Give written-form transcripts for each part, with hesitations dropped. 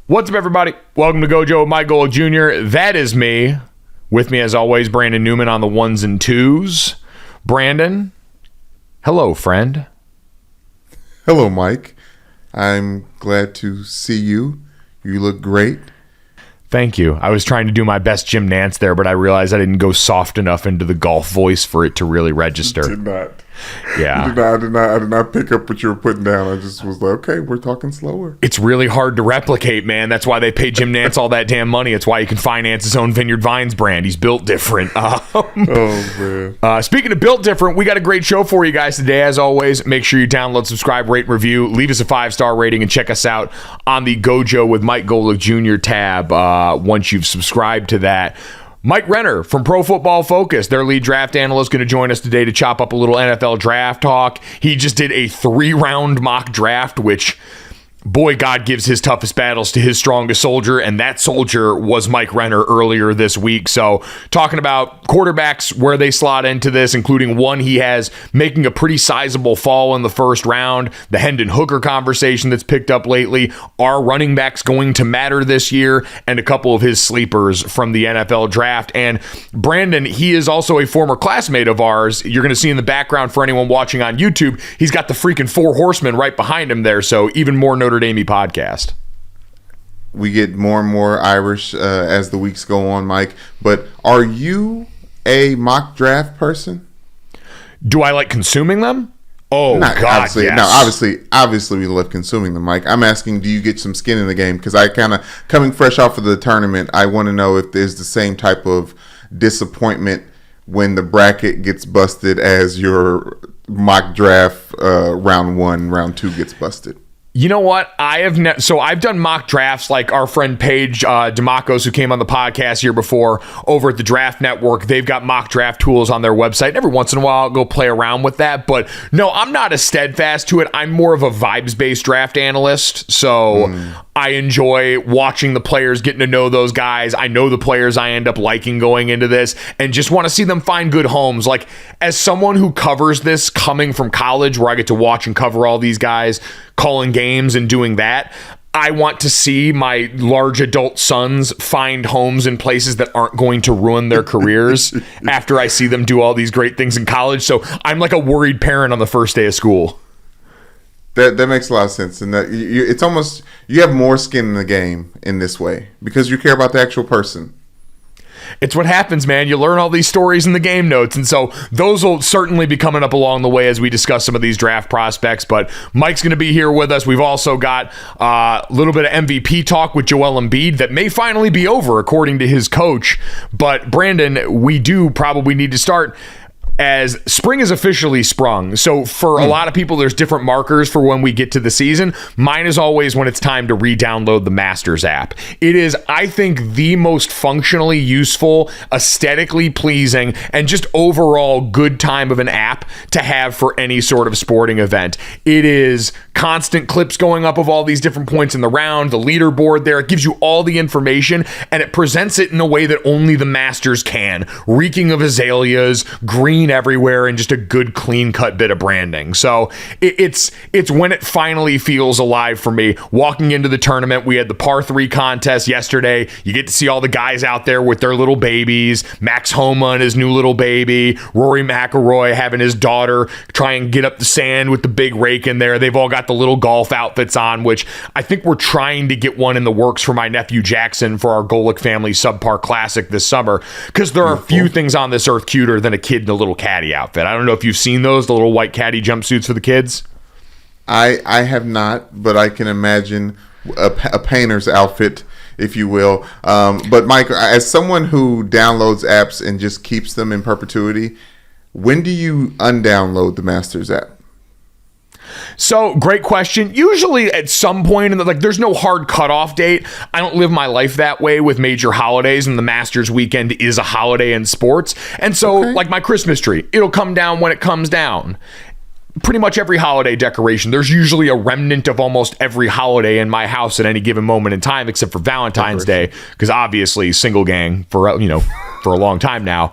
What's up, everybody? Welcome to Gojo with Mike Renner Jr. That is me. With me, as always, Brandon Newman on the ones and twos. Brandon, hello, friend. Hello, Mike. I'm glad to see you. You look great. Thank you. I was trying to do my best Jim Nance there, but I realized I didn't go soft enough into the golf voice for it to really register. Did not. Yeah. I did not pick up what you were putting down. I just was like, okay, we're talking slower. It's really hard to replicate, man. That's why they pay Jim Nance all that damn money. It's why he can finance his own Vineyard Vines brand. He's built different. Oh, man. Speaking of built different, we got a great show for you guys today. As always, make sure you download, subscribe, rate, review, leave us a 5-star rating, and check us out on the Gojo with Mike Renner Jr. tab once you've subscribed to that. Mike Renner from Pro Football Focus, their lead draft analyst, going to join us today to chop up a little NFL draft talk. He just did a 3-round mock draft, which, boy, God gives his toughest battles to his strongest soldier, and that soldier was Mike Renner earlier this week. So talking about quarterbacks, where they slot into this, including one he has making a pretty sizable fall in the first round, the Hendon Hooker conversation that's picked up lately, are running backs going to matter this year, and a couple of his sleepers from the NFL draft. And Brandon, he is also a former classmate of ours. You're going to see in the background for anyone watching on YouTube, he's got the freaking 4 horsemen right behind him there, so even more Notre Dame podcast. We get more and more Irish as the weeks go on, Mike. But are you a mock draft person? Do I like consuming them? Oh, Not, God, obviously, yes. No, obviously we love consuming them, Mike. I'm asking, do you get some skin in the game? Because I kind of, coming fresh off of the tournament, I want to know if there's the same type of disappointment when the bracket gets busted as your mock draft round 1, round 2 gets busted. You know what? I've done mock drafts like our friend Paige Demacos, who came on the podcast here before, over at the Draft Network. They've got mock draft tools on their website. And every once in a while, I'll go play around with that. But no, I'm not as steadfast to it. I'm more of a vibes-based draft analyst. So I enjoy watching the players, getting to know those guys. I know the players I end up liking going into this, and just want to see them find good homes. Like, as someone who covers this coming from college, where I get to watch and cover all these guys, calling games and doing that, I want to see my large adult sons find homes in places that aren't going to ruin their careers after I see them do all these great things in college. So I'm like a worried parent on the first day of school. That makes a lot of sense, and that it's almost, you have more skin in the game in this way because you care about the actual person. It's what happens, man. You learn all these stories in the game notes, and so those will certainly be coming up along the way as we discuss some of these draft prospects. But Mike's going to be here with us. We've also got a little bit of MVP talk with Joel Embiid that may finally be over, according to his coach. But Brandon, we do probably need to start, as spring is officially sprung. So for a lot of people, there's different markers for when we get to the season. Mine is always when it's time to re-download the Masters app. It is, I think, the most functionally useful, aesthetically pleasing, and just overall good time of an app to have for any sort of sporting event. It is constant clips going up of all these different points in the round, the leaderboard there. It gives you all the information, and it presents it in a way that only the Masters can. Reeking of azaleas, green everywhere, and just a good clean cut bit of branding. So it's when it finally feels alive for me. Walking into the tournament, we had the par 3 contest yesterday. You get to see all the guys out there with their little babies. Max Homa and his new little baby. Rory McIlroy having his daughter try and get up the sand with the big rake in there. They've all got the little golf outfits on, which I think we're trying to get one in the works for my nephew Jackson for our Golick Family Subpar Classic this summer, because there are few things on this earth cuter than a kid in a little caddy outfit. I don't know if you've seen those, the little white caddy jumpsuits for the kids. I have not, but I can imagine a painter's outfit, if you will. But Mike, as someone who downloads apps and just keeps them in perpetuity, when do you undownload the Masters app? So, great question. Usually at some point in there's no hard cutoff date. I don't live my life that way with major holidays, and the Masters weekend is a holiday in sports. And so, like my Christmas tree, it'll come down when it comes down. Pretty much every holiday decoration, there's usually a remnant of almost every holiday in my house at any given moment in time, except for Valentine's Day, because obviously single gang for a long time now.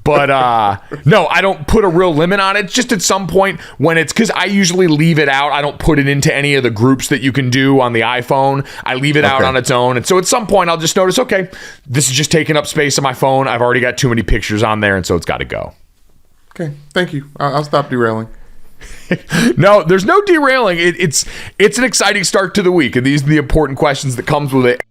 But no, I don't put a real limit on it. Just at some point when it's, because I usually leave it out. I don't put it into any of the groups that you can do on the iPhone. I leave it out on its own. And so at some point I'll just notice, okay, this is just taking up space on my phone. I've already got too many pictures on there, and so it's got to go. Okay, thank you. I'll stop derailing. No, there's no derailing. It's an exciting start to the week, and these are the important questions that comes with it.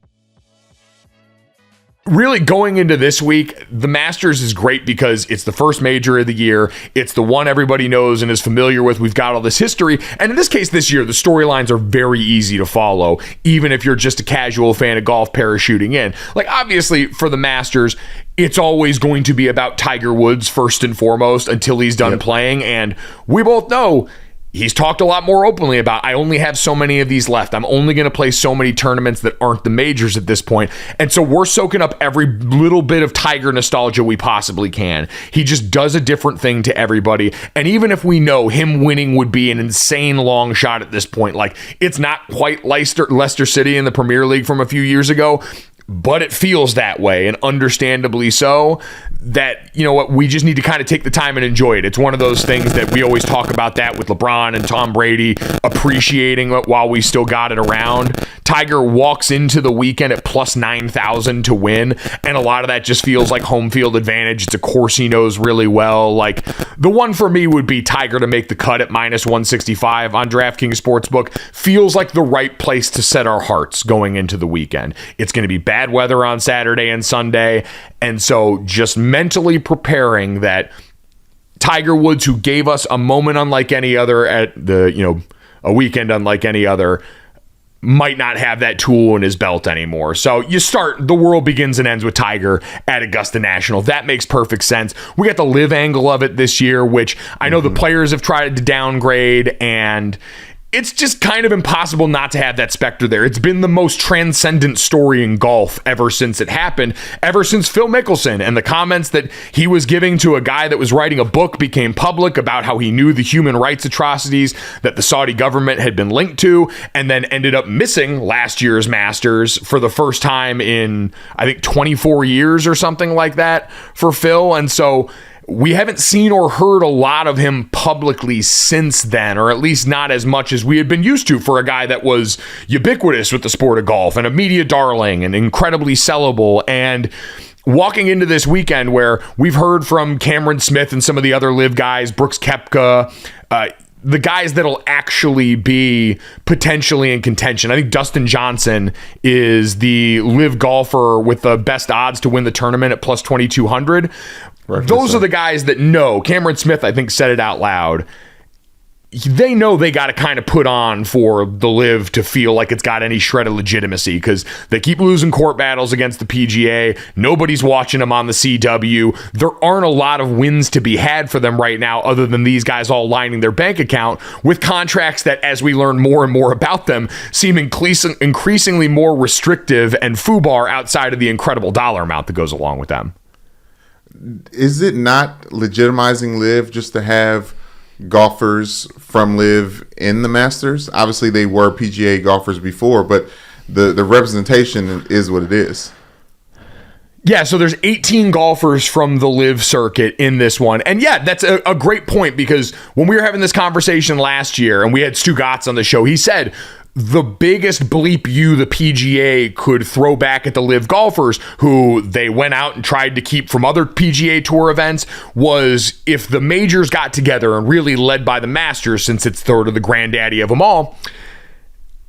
Really, going into this week, the Masters is great because it's the first major of the year. It's the one everybody knows and is familiar with. We've got all this history. And in this case, this year, the storylines are very easy to follow, even if you're just a casual fan of golf parachuting in. Like, obviously, for the Masters, it's always going to be about Tiger Woods first and foremost until he's done playing. And we both know he's talked a lot more openly about, I only have so many of these left. I'm only going to play so many tournaments that aren't the majors at this point. And so we're soaking up every little bit of Tiger nostalgia we possibly can. He just does a different thing to everybody. And even if we know him winning would be an insane long shot at this point, like it's not quite Leicester City in the Premier League from a few years ago, but it feels that way, and understandably so, that, you know what, we just need to kind of take the time and enjoy it. It's one of those things that we always talk about that with LeBron and Tom Brady appreciating it while we still got it around. Tiger walks into the weekend at plus 9,000 to win, and a lot of that just feels like home field advantage. It's a course he knows really well. Like, the one for me would be Tiger to make the cut at minus 165 on DraftKings Sportsbook. Feels like the right place to set our hearts going into the weekend. It's going to be bad weather on Saturday and Sunday, and so just mentally preparing that Tiger Woods, who gave us a moment unlike any other at the, a weekend unlike any other, might not have that tool in his belt anymore. So the world begins and ends with Tiger at Augusta National. That makes perfect sense. We got the live angle of it this year, which I know the players have tried to downgrade, and it's just kind of impossible not to have that specter there. It's been the most transcendent story in golf ever since it happened, ever since Phil Mickelson and the comments that he was giving to a guy that was writing a book became public about how he knew the human rights atrocities that the Saudi government had been linked to, and then ended up missing last year's Masters for the first time in, I think, 24 years or something like that for Phil. And so we haven't seen or heard a lot of him publicly since then, or at least not as much as we had been used to for a guy that was ubiquitous with the sport of golf and a media darling and incredibly sellable. And walking into this weekend where we've heard from Cameron Smith and some of the other live guys, Brooks Koepka, the guys that'll actually be potentially in contention. I think Dustin Johnson is the live golfer with the best odds to win the tournament at plus 2,200. Those are the guys that know. Cameron Smith, I think, said it out loud. They know they got to kind of put on for the live to feel like it's got any shred of legitimacy, because they keep losing court battles against the PGA. Nobody's watching them on the CW. There aren't a lot of wins to be had for them right now, other than these guys all lining their bank account with contracts that, as we learn more and more about them, seem increasingly more restrictive and FUBAR outside of the incredible dollar amount that goes along with them. Is it not legitimizing live just to have golfers from live in the Masters? Obviously, they were PGA golfers before, but the representation is what it is. Yeah, so there's 18 golfers from the live circuit in this one. And yeah, that's a great point, because when we were having this conversation last year and we had Stu Gatz on the show, he said the biggest bleep you, the PGA, could throw back at the live golfers who they went out and tried to keep from other PGA Tour events was if the majors got together and really led by the Masters, since it's sort of the granddaddy of them all,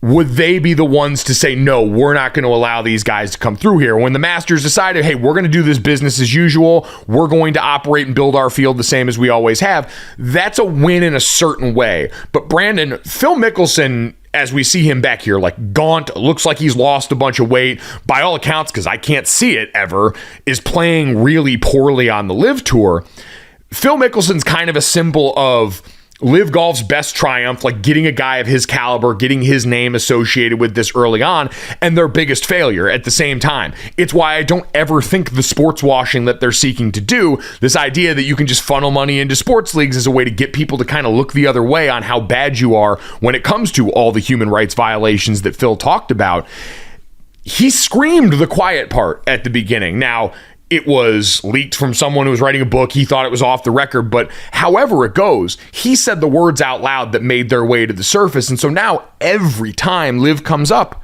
would they be the ones to say, no, we're not going to allow these guys to come through here? When the Masters decided, hey, we're going to do this business as usual, we're going to operate and build our field the same as we always have, that's a win in a certain way. But Brandon, Phil Mickelson, as we see him back here, like gaunt, looks like he's lost a bunch of weight, by all accounts, because I can't see it ever, is playing really poorly on the live tour. Phil Mickelson's kind of a symbol of live golf's best triumph, like getting a guy of his caliber, getting his name associated with this early on, and their biggest failure at the same time. It's why I don't ever think the sports washing that they're seeking to do, this idea that you can just funnel money into sports leagues as a way to get people to kind of look the other way on how bad you are when it comes to all the human rights violations that Phil talked about. He screamed the quiet part at the beginning. Now, it was leaked from someone who was writing a book. He thought it was off the record, but however it goes, he said the words out loud that made their way to the surface. And so now every time Liv comes up,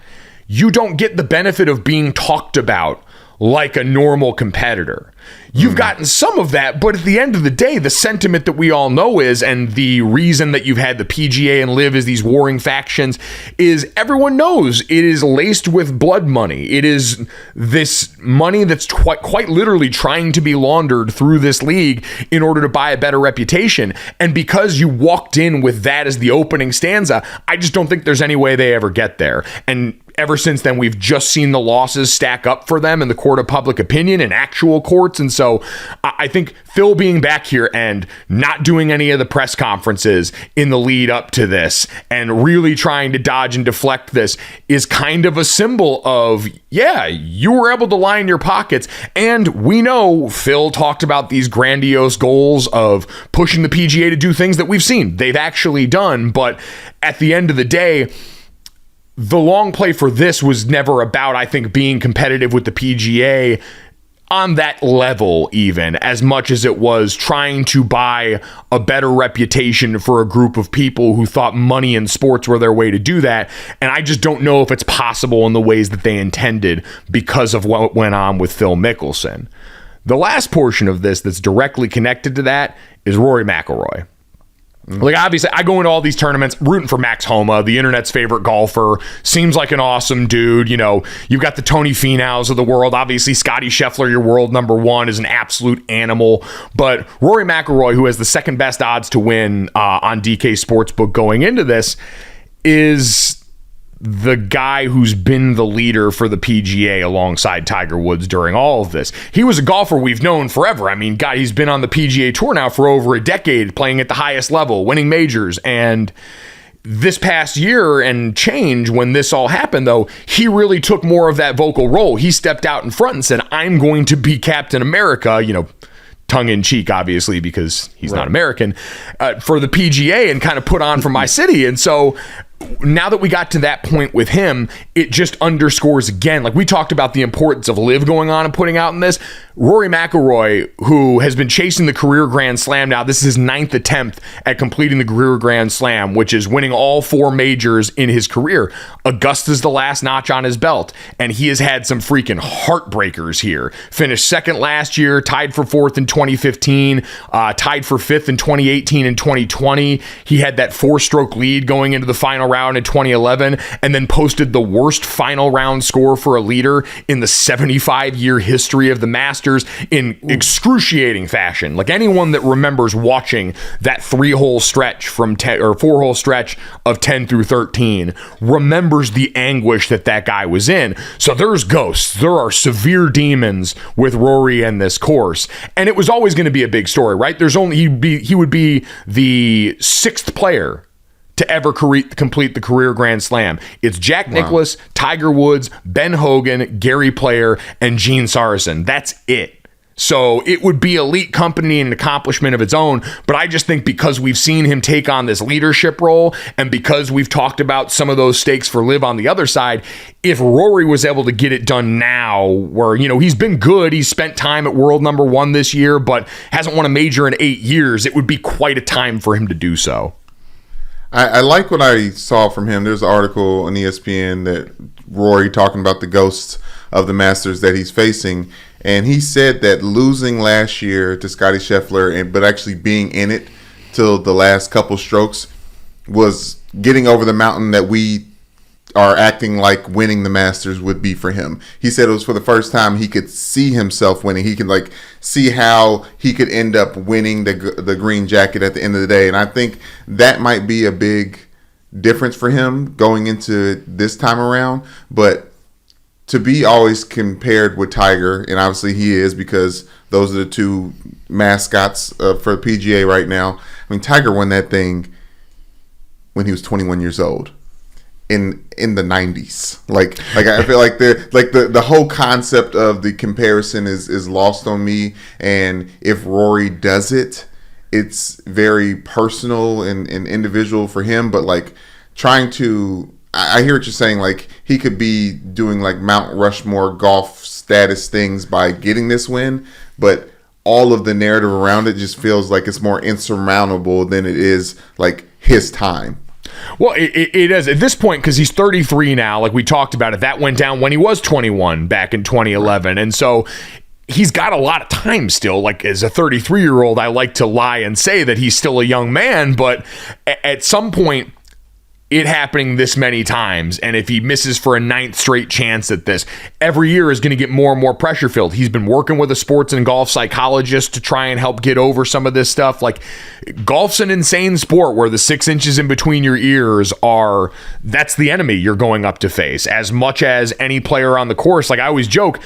you don't get the benefit of being talked about like a normal competitor. You've gotten some of that, but at the end of the day, the sentiment that we all know is, and the reason that you've had the PGA and Liv as these warring factions, is everyone knows it is laced with blood money. It is this money that's quite literally trying to be laundered through this league in order to buy a better reputation. And because you walked in with that as the opening stanza, I just don't think there's any way they ever get there. And ever since then, we've just seen the losses stack up for them in the court of public opinion and actual courts. And so I think Phil being back here and not doing any of the press conferences in the lead up to this and really trying to dodge and deflect this is kind of a symbol of, yeah, you were able to line your pockets. And we know Phil talked about these grandiose goals of pushing the PGA to do things that we've seen they've actually done. But at the end of the day, the long play for this was never about, I think, being competitive with the PGA on that level, even as much as it was trying to buy a better reputation for a group of people who thought money and sports were their way to do that. And I just don't know if it's possible in the ways that they intended because of what went on with Phil Mickelson. The last portion of this that's directly connected to that is Rory McIlroy. Like, obviously, I go into all these tournaments rooting for Max Homa, the internet's favorite golfer. Seems like an awesome dude. You know, you've got the Tony Finau's of the world. Obviously, Scottie Scheffler, your world number one, is an absolute animal. But Rory McIlroy, who has the second best odds to win on DK Sportsbook going into this, is the guy who's been the leader for the PGA alongside Tiger Woods during all of this. He was a golfer we've known forever. I mean, God, he's been on the PGA Tour now for over a decade, playing at the highest level, winning majors. And this past year and change, when this all happened, though, he really took more of that vocal role. He stepped out in front and said, I'm going to be Captain America, you know, tongue in cheek, obviously, because he's not American, for the PGA, and kind of put on for my city. And so now that we got to that point with him, it just underscores again, like we talked about the importance of Liv going on and putting out in this. Rory McIlroy, who has been chasing the career Grand Slam now, this is his 9th attempt at completing the career Grand Slam, which is winning all 4 majors in his career. Augusta's the last notch on his belt, and he has had some freaking heartbreakers here. Finished second last year, tied for 4th in 2015, tied for 5th in 2018 and 2020. He had that 4-stroke lead going into the final round in 2011, and then posted the worst final round score for a leader in the 75-year history of the Masters in excruciating fashion. Like, anyone that remembers watching that 3-hole stretch from 10 or 4-hole stretch of 10 through 13 remembers the anguish that guy was in. So there's ghosts. There are severe demons with Rory and this course, and it was always going to be a big story, right? He would be the 6th player to ever complete the career Grand Slam. It's Jack Nicklaus, Tiger Woods, Ben Hogan, Gary Player, and Gene Saracen. That's it. So it would be elite company and an accomplishment of its own, but I just think because we've seen him take on this leadership role, and because we've talked about some of those stakes for Liv on the other side, if Rory was able to get it done now, where, you know, he's been good, he's spent time at world number 1 this year, but hasn't won a major in 8 years, it would be quite a time for him to do so. I like what I saw from him. There's an article on ESPN that Rory talking about the ghosts of the Masters that he's facing, and he said that losing last year to Scottie Scheffler, but actually being in it till the last couple strokes, was getting over the mountain that we are acting like winning the Masters would be for him. He said it was for the first time he could see himself winning. He could see how he could end up winning the green jacket at the end of the day. And I think that might be a big difference for him going into this time around. But to be always compared with Tiger, and obviously he is, because those are the 2 mascots for the PGA right now. I mean, Tiger won that thing when he was 21 years old. In the 90s, like I feel like the whole concept of the comparison is lost on me. And if Rory does it, it's very personal and individual for him. But like trying to I hear what you're saying. Like, he could be doing like Mount Rushmore golf status things by getting this win, but all of the narrative around it just feels like it's more insurmountable than it is like his time. Well, it is at this point because he's 33 now. Like we talked about it, that went down when he was 21 back in 2011, and so he's got a lot of time still. Like as a 33-year-old, I like to lie and say that he's still a young man, but at some point, it happening this many times, and if he misses for a 9th straight chance at this, every year is going to get more and more pressure filled. He's been working with a sports and golf psychologist to try and help get over some of this stuff. Like, golf's an insane sport where the 6 inches in between your ears that's the enemy you're going up to face as much as any player on the course. Like I always joke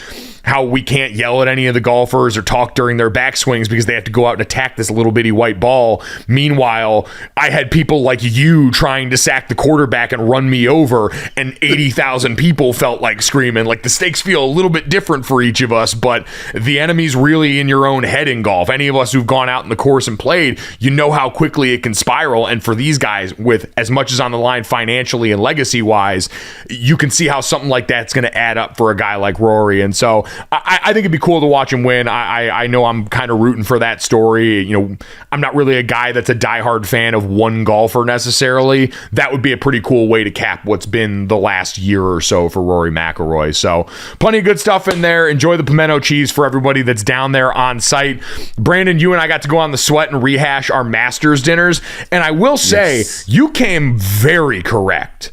how we can't yell at any of the golfers or talk during their backswings because they have to go out and attack this little bitty white ball. Meanwhile, I had people like you trying to sack the quarterback and run me over, and 80,000 people felt like screaming. Like, the stakes feel a little bit different for each of us, but the enemy's really in your own head in golf. Any of us who've gone out in the course and played, you know how quickly it can spiral. And for these guys, with as much as on the line financially and legacy wise, you can see how something like that's going to add up for a guy like Rory. And so I think it'd be cool to watch him win. I know I'm kind of rooting for that story. You know, I'm not really a guy that's a diehard fan of one golfer necessarily. That would be a pretty cool way to cap what's been the last year or so for Rory McIlroy. So plenty of good stuff in there. Enjoy the pimento cheese for everybody that's down there on site. Brandon, you and I got to go on the sweat and rehash our Masters dinners. And I will say, you came very correct.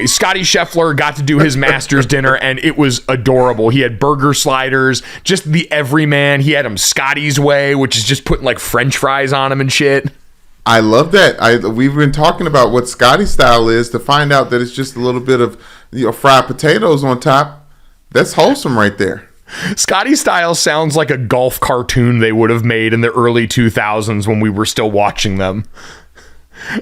Scotty Scheffler got to do his Masters dinner, and it was adorable. He had burger sliders, just the everyman. He had them Scotty's way, which is just putting like French fries on them and shit. I love that. We've been talking about what Scotty style is, to find out that it's just a little bit of fried potatoes on top. That's wholesome right there. Scotty style sounds like a golf cartoon they would have made in the early 2000s when we were still watching them.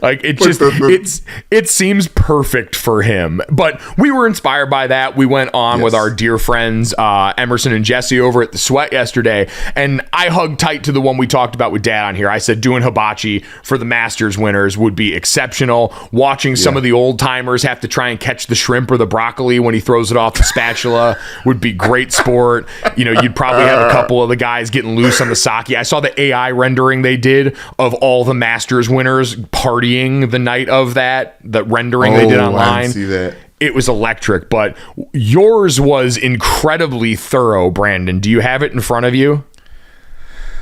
Like, it just it seems perfect for him. But we were inspired by that. We went on with our dear friends Emerson and Jesse over at the Sweat yesterday, and I hugged tight to the one we talked about with Dad on here. I said doing hibachi for the Masters winners would be exceptional. Watching some of the old timers have to try and catch the shrimp or the broccoli when he throws it off the spatula would be great sport. You know, you'd probably have a couple of the guys getting loose on the sake. I saw the AI rendering they did of all the Masters winners partying the night of the rendering they did online. I didn't see that. It was electric, but yours was incredibly thorough, Brandon. Do you have it in front of you?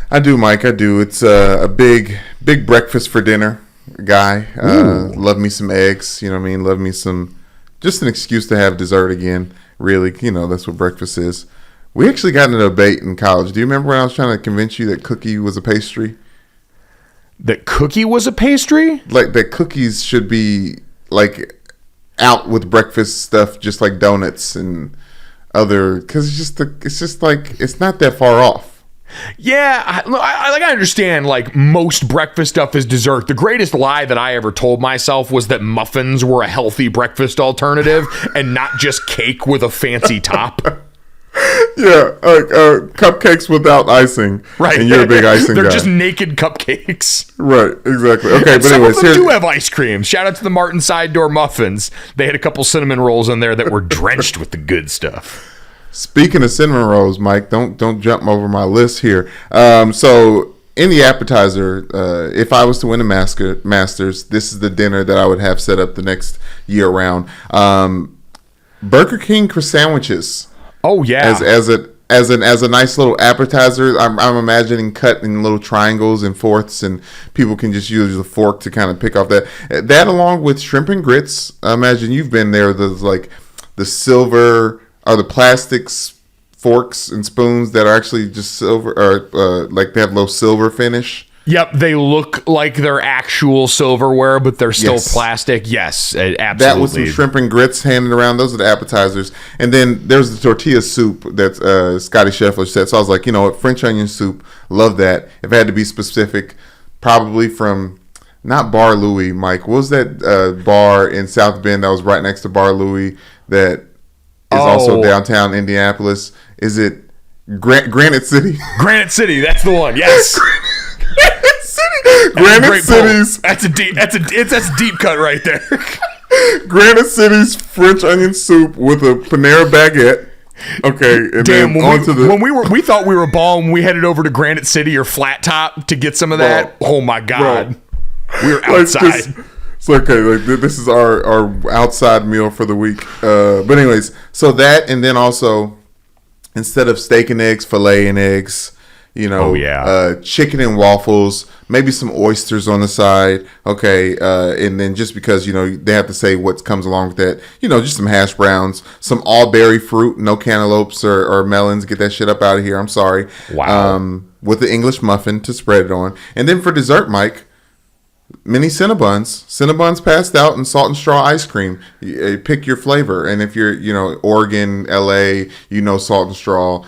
I do, Mike. I do. It's a big breakfast for dinner guy. Love me some eggs. You know what I mean? Love me some, just an excuse to have dessert again. Really, you know, that's what breakfast is. We actually got in a debate in college. Do you remember when I was trying to convince you that cookie was a pastry? That cookie was a pastry? Like, that cookies should be like out with breakfast stuff, just like donuts and other, because it's just like, it's not that far off. Yeah, I understand, like, most breakfast stuff is dessert. The greatest lie that I ever told myself was that muffins were a healthy breakfast alternative and not just cake with a fancy top. Yeah, cupcakes without icing. Right. And you're a big icing guy. They're just naked cupcakes. Right, exactly. Okay, but anyways. Some of them do have ice cream. Shout out to the Martin Side Door Muffins. They had a couple cinnamon rolls in there that were drenched with the good stuff. Speaking of cinnamon rolls, Mike, don't jump over my list here. So in the appetizer, if I was to win a Masters, this is the dinner that I would have set up the next year round. Burger King sandwiches. Oh yeah, as a nice little appetizer. I'm imagining cut in little triangles and fourths, and people can just use the fork to kind of pick off that along with shrimp and grits. I imagine you've been there. There's like the silver or the plastics forks and spoons that are actually just silver, or like they have low silver finish. Yep, they look like they're actual silverware, but they're still plastic. Yes, absolutely. That was some shrimp and grits handed around. Those are the appetizers. And then there's the tortilla soup that Scotty Scheffler said. So I was like, you know what, French onion soup, love that. If I had to be specific, probably from, not Bar Louie, Mike. What was that bar in South Bend that was right next to Bar Louie that is also downtown Indianapolis? Is it Granite City? Granite City, that's the one, yes. Granite Cities. That's a deep cut right there. Granite City's French onion soup with a Panera baguette. Okay, and Damn, then we thought we were balling, we headed over to Granite City or Flat Top to get some of that. Oh my God. We were outside. It's okay. Like, this is our outside meal for the week. But anyways, so that, and then also instead of steak and eggs, filet and eggs. Chicken and waffles, maybe some oysters on the side. Okay, and then just because they have to say what comes along with that. Just some hash browns, some all berry fruit, no cantaloupes or melons. Get that shit up out of here. I'm sorry. Wow. With the English muffin to spread it on, and then for dessert, Mike. Mini Cinnabons. Cinnabons passed out and salt and straw ice cream. Pick your flavor. And if you're, Oregon, LA, salt and straw,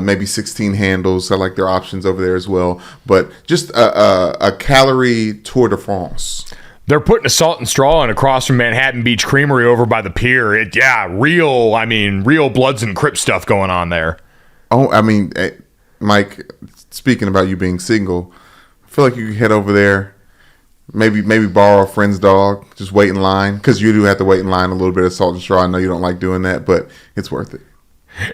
maybe 16 handles. I like their options over there as well. But just a calorie tour de France. They're putting a salt and straw in across from Manhattan Beach Creamery over by the pier. Real Bloods and Crips stuff going on there. Oh, Mike, speaking about you being single, I feel like you could head over there. Maybe borrow a friend's dog. Just wait in line, because you do have to wait in line a little bit of salt and straw. I know you don't like doing that, but it's worth it.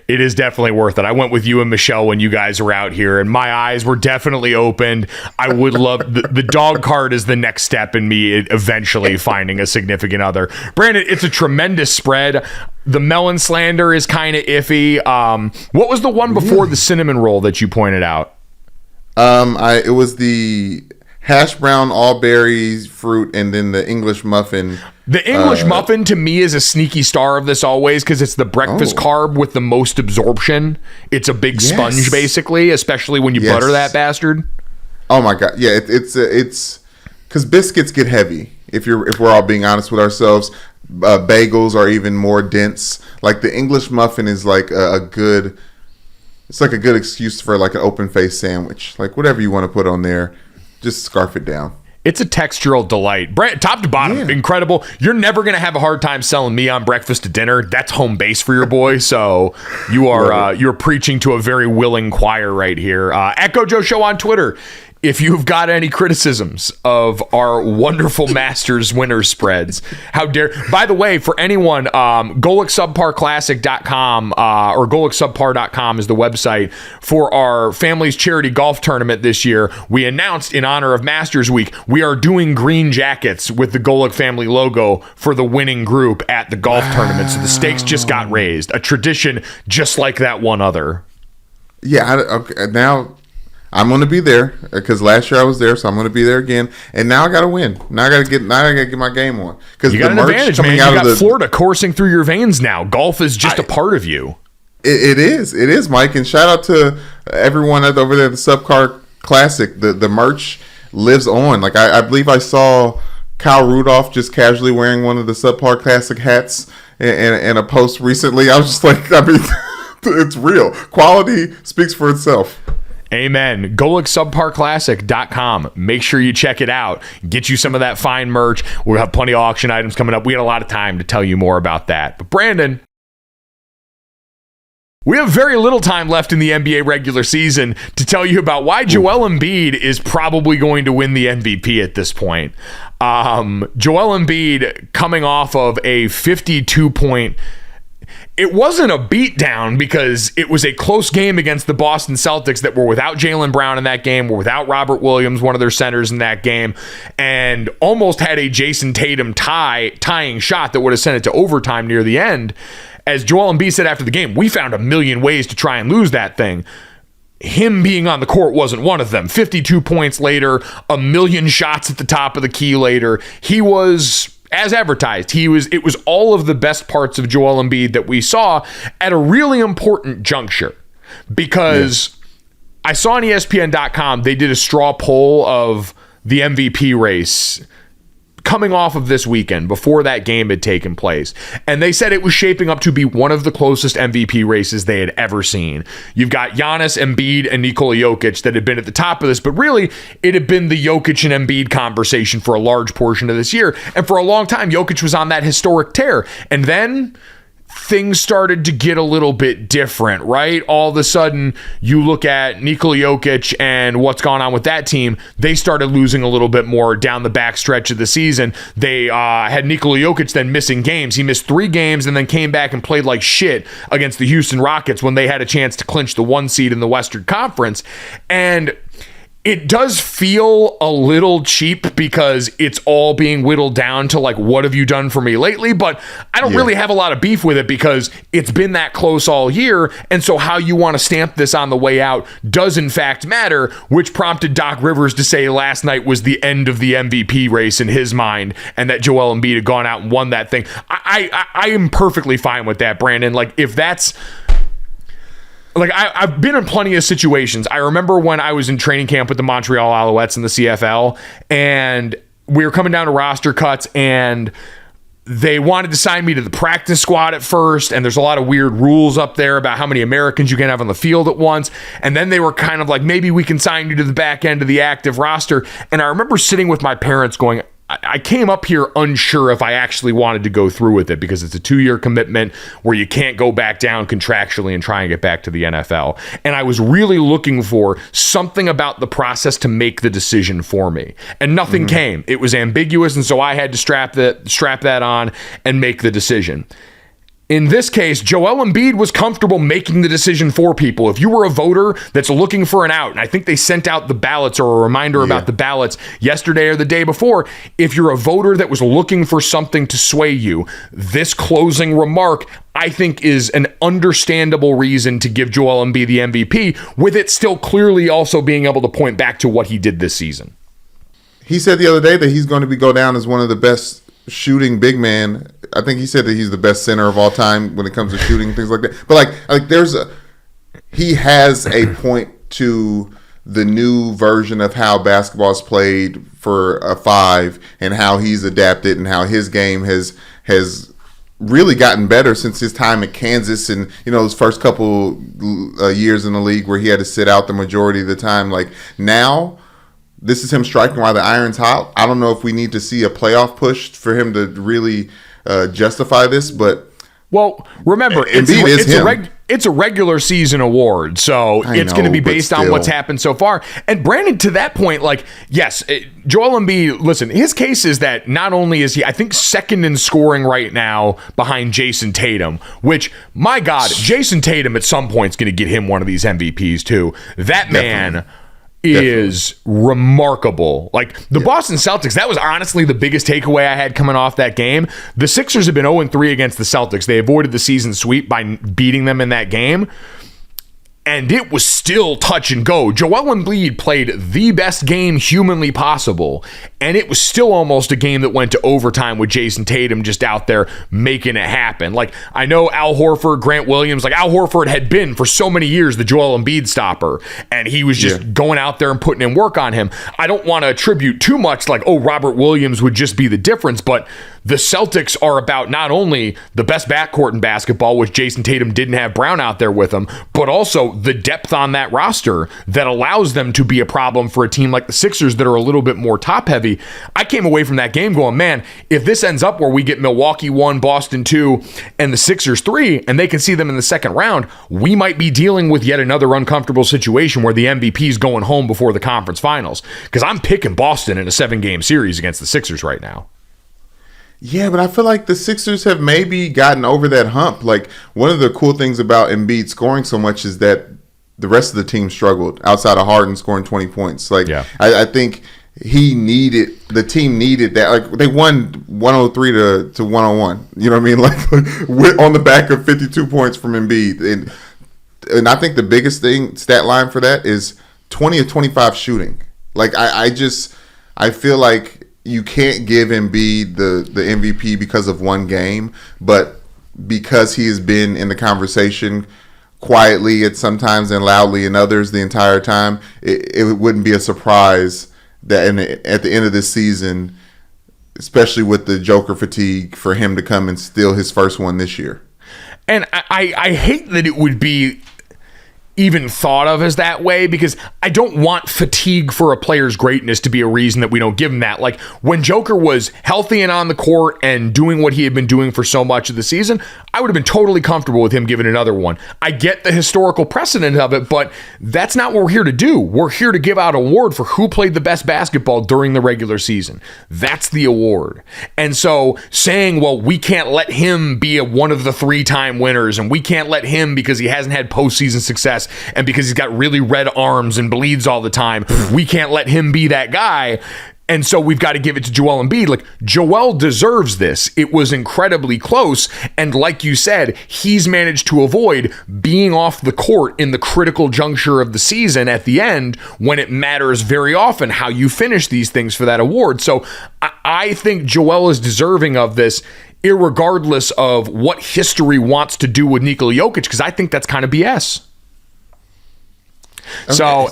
It is definitely worth it. I went with you and Michelle when you guys were out here, and my eyes were definitely opened. I would love the dog card is the next step in me eventually finding a significant other. Brandon, it's a tremendous spread. The melon slander is kind of iffy. What was the one before the cinnamon roll that you pointed out? It was the hash brown, all berries, fruit, and then the English muffin. The English muffin to me is a sneaky star of this always, because it's the breakfast carb with the most absorption. It's a big sponge basically, especially when you butter that bastard. Oh my God, yeah, it's because biscuits get heavy. If we're all being honest with ourselves, bagels are even more dense. Like the English muffin is like a good. It's like a good excuse for like an open face sandwich, like whatever you want to put on there. Just scarf it down. It's a textural delight. Top to bottom, incredible. You're never going to have a hard time selling me on breakfast to dinner. That's home base for your boy. So you are you're preaching to a very willing choir right here. At Gojo Show on Twitter. If you've got any criticisms of our wonderful Masters winner spreads, how dare... By the way, for anyone, GolickSubparClassic.com or GolickSubpar.com is the website for our family's charity golf tournament this year. We announced in honor of Masters Week, we are doing green jackets with the Golick family logo for the winning group at the golf tournament. So the stakes just got raised. A tradition just like that one other. Yeah, okay, now... I'm going to be there because last year I was there, so I'm going to be there again. And now I got to win. Now I got to get my game on. Because you got an advantage, man. You got Florida coursing through your veins now. Golf is just a part of you. It is, Mike. And shout out to everyone over there at the Subcar Classic. The merch lives on. Like I believe I saw Kyle Rudolph just casually wearing one of the Subcar Classic hats in a post recently. I was just like, it's real. Quality speaks for itself. Amen. GolickSubparClassic.com. Make sure you check it out. Get you some of that fine merch. We'll have plenty of auction items coming up. We got a lot of time to tell you more about that. But Brandon, we have very little time left in the NBA regular season to tell you about why Joel Embiid is probably going to win the MVP at this point. Joel Embiid coming off of a 52-point. It wasn't a beatdown because it was a close game against the Boston Celtics that were without Jaylen Brown in that game, were without Robert Williams, one of their centers in that game, and almost had a Jason Tatum tying shot that would have sent it to overtime near the end. As Joel Embiid said after the game, we found a million ways to try and lose that thing. Him being on the court wasn't one of them. 52 points later, a million shots at the top of the key later. He was... as advertised, it was all of the best parts of Joel Embiid that we saw at a really important juncture, because I saw on ESPN.com they did a straw poll of the MVP race coming off of this weekend before that game had taken place, and they said it was shaping up to be one of the closest MVP races they had ever seen. You've got Giannis, Embiid, and Nikola Jokic that had been at the top of this, but really it had been the Jokic and Embiid conversation for a large portion of this year, and for a long time Jokic was on that historic tear, and then things started to get a little bit different, right? All of a sudden, you look at Nikola Jokic and what's gone on with that team. They started losing a little bit more down the back stretch of the season. They had Nikola Jokic then missing games. He missed 3 games and then came back and played like shit against the Houston Rockets when they had a chance to clinch the 1 seed in the Western Conference. And it does feel a little cheap because it's all being whittled down to like, what have you done for me lately? But I don't really have a lot of beef with it because it's been that close all year. And so how you want to stamp this on the way out does in fact matter, which prompted Doc Rivers to say last night was the end of the MVP race in his mind and that Joel Embiid had gone out and won that thing. I am perfectly fine with that, Brandon. Like, if that's... Like, I've been in plenty of situations. I remember when I was in training camp with the Montreal Alouettes in the CFL, and we were coming down to roster cuts, and they wanted to sign me to the practice squad at first, and there's a lot of weird rules up there about how many Americans you can have on the field at once. And then they were kind of like, maybe we can sign you to the back end of the active roster. And I remember sitting with my parents going, I came up here unsure if I actually wanted to go through with it because it's a 2-year commitment where you can't go back down contractually and try and get back to the NFL. And I was really looking for something about the process to make the decision for me. And nothing came. It was ambiguous, and so I had to strap that on and make the decision. In this case, Joel Embiid was comfortable making the decision for people. If you were a voter that's looking for an out, and I think they sent out the ballots or a reminder about the ballots yesterday or the day before, if you're a voter that was looking for something to sway you, this closing remark, I think, is an understandable reason to give Joel Embiid the MVP, with it still clearly also being able to point back to what he did this season. He said the other day that he's going to go down as one of the best shooting big man. I think he said that he's the best center of all time when it comes to shooting, things like that. But he has a point to the new version of how basketball is played for a 5 and how he's adapted and how his game has really gotten better since his time at Kansas and, his first couple years in the league where he had to sit out the majority of the time. Like, now, this is him striking while the iron's hot. I don't know if we need to see a playoff push for him to really justify this, but... Well, remember, it's a regular season award, so it's going to be based on what's happened so far. And Brandon, to that point, yes, Joel Embiid, listen, his case is that not only is he, I think, second in scoring right now behind Jason Tatum, which, my God, Jason Tatum at some point is going to get him one of these MVPs too. That man... is remarkable. The Boston Celtics, that was honestly the biggest takeaway I had coming off that game. The Sixers have been 0-3 against the Celtics. They avoided the season sweep by beating them in that game. And it was still touch and go. Joel Embiid played the best game humanly possible, and it was still almost a game that went to overtime with Jason Tatum just out there making it happen. I know Al Horford, Grant Williams, Al Horford had been for so many years the Joel Embiid stopper, and he was just going out there and putting in work on him. I don't want to attribute too much Robert Williams would just be the difference, but the Celtics are about not only the best backcourt in basketball, which Jason Tatum didn't have Brown out there with him, but also the depth on that roster that allows them to be a problem for a team like the Sixers that are a little bit more top heavy. I came away from that game going, man, if this ends up where we get Milwaukee 1, Boston 2, and the Sixers 3, and they can see them in the second round, we might be dealing with yet another uncomfortable situation where the MVP is going home before the conference finals. Because I'm picking Boston in a 7-game series against the Sixers right now. Yeah, but I feel like the Sixers have maybe gotten over that hump. One of the cool things about Embiid scoring so much is that the rest of the team struggled outside of Harden scoring 20 points. I think the team needed that. They won 103 to 101. You know what I mean? On the back of 52 points from Embiid. And I think the biggest stat line for that is 20 of 25 shooting. I feel like you can't give Embiid the MVP because of one game, but because he has been in the conversation quietly at sometimes and loudly in others the entire time, it wouldn't be a surprise that at the end of this season, especially with the Joker fatigue, for him to come and steal his first one this year. And I hate that it would be even thought of as that way, because I don't want fatigue for a player's greatness to be a reason that we don't give him that. Like when Joker was healthy and on the court and doing what he had been doing for so much of the season, I would have been totally comfortable with him giving another one. I get the historical precedent of it, but that's not what we're here to do. We're here to give out an award for who played the best basketball during the regular season. That's the award. And so saying, well, we can't let him be one of the 3-time winners, and we can't let him because he hasn't had postseason success and because he's got really red arms and bleeds all the time, we can't let him be that guy. And so we've got to give it to Joel Embiid. Like, Joel deserves this. It was incredibly close. And like you said, he's managed to avoid being off the court in the critical juncture of the season at the end, when it matters very often how you finish these things for that award. So I think Joel is deserving of this, irregardless of what history wants to do with Nikola Jokic, because I think that's kind of BS. Okay. So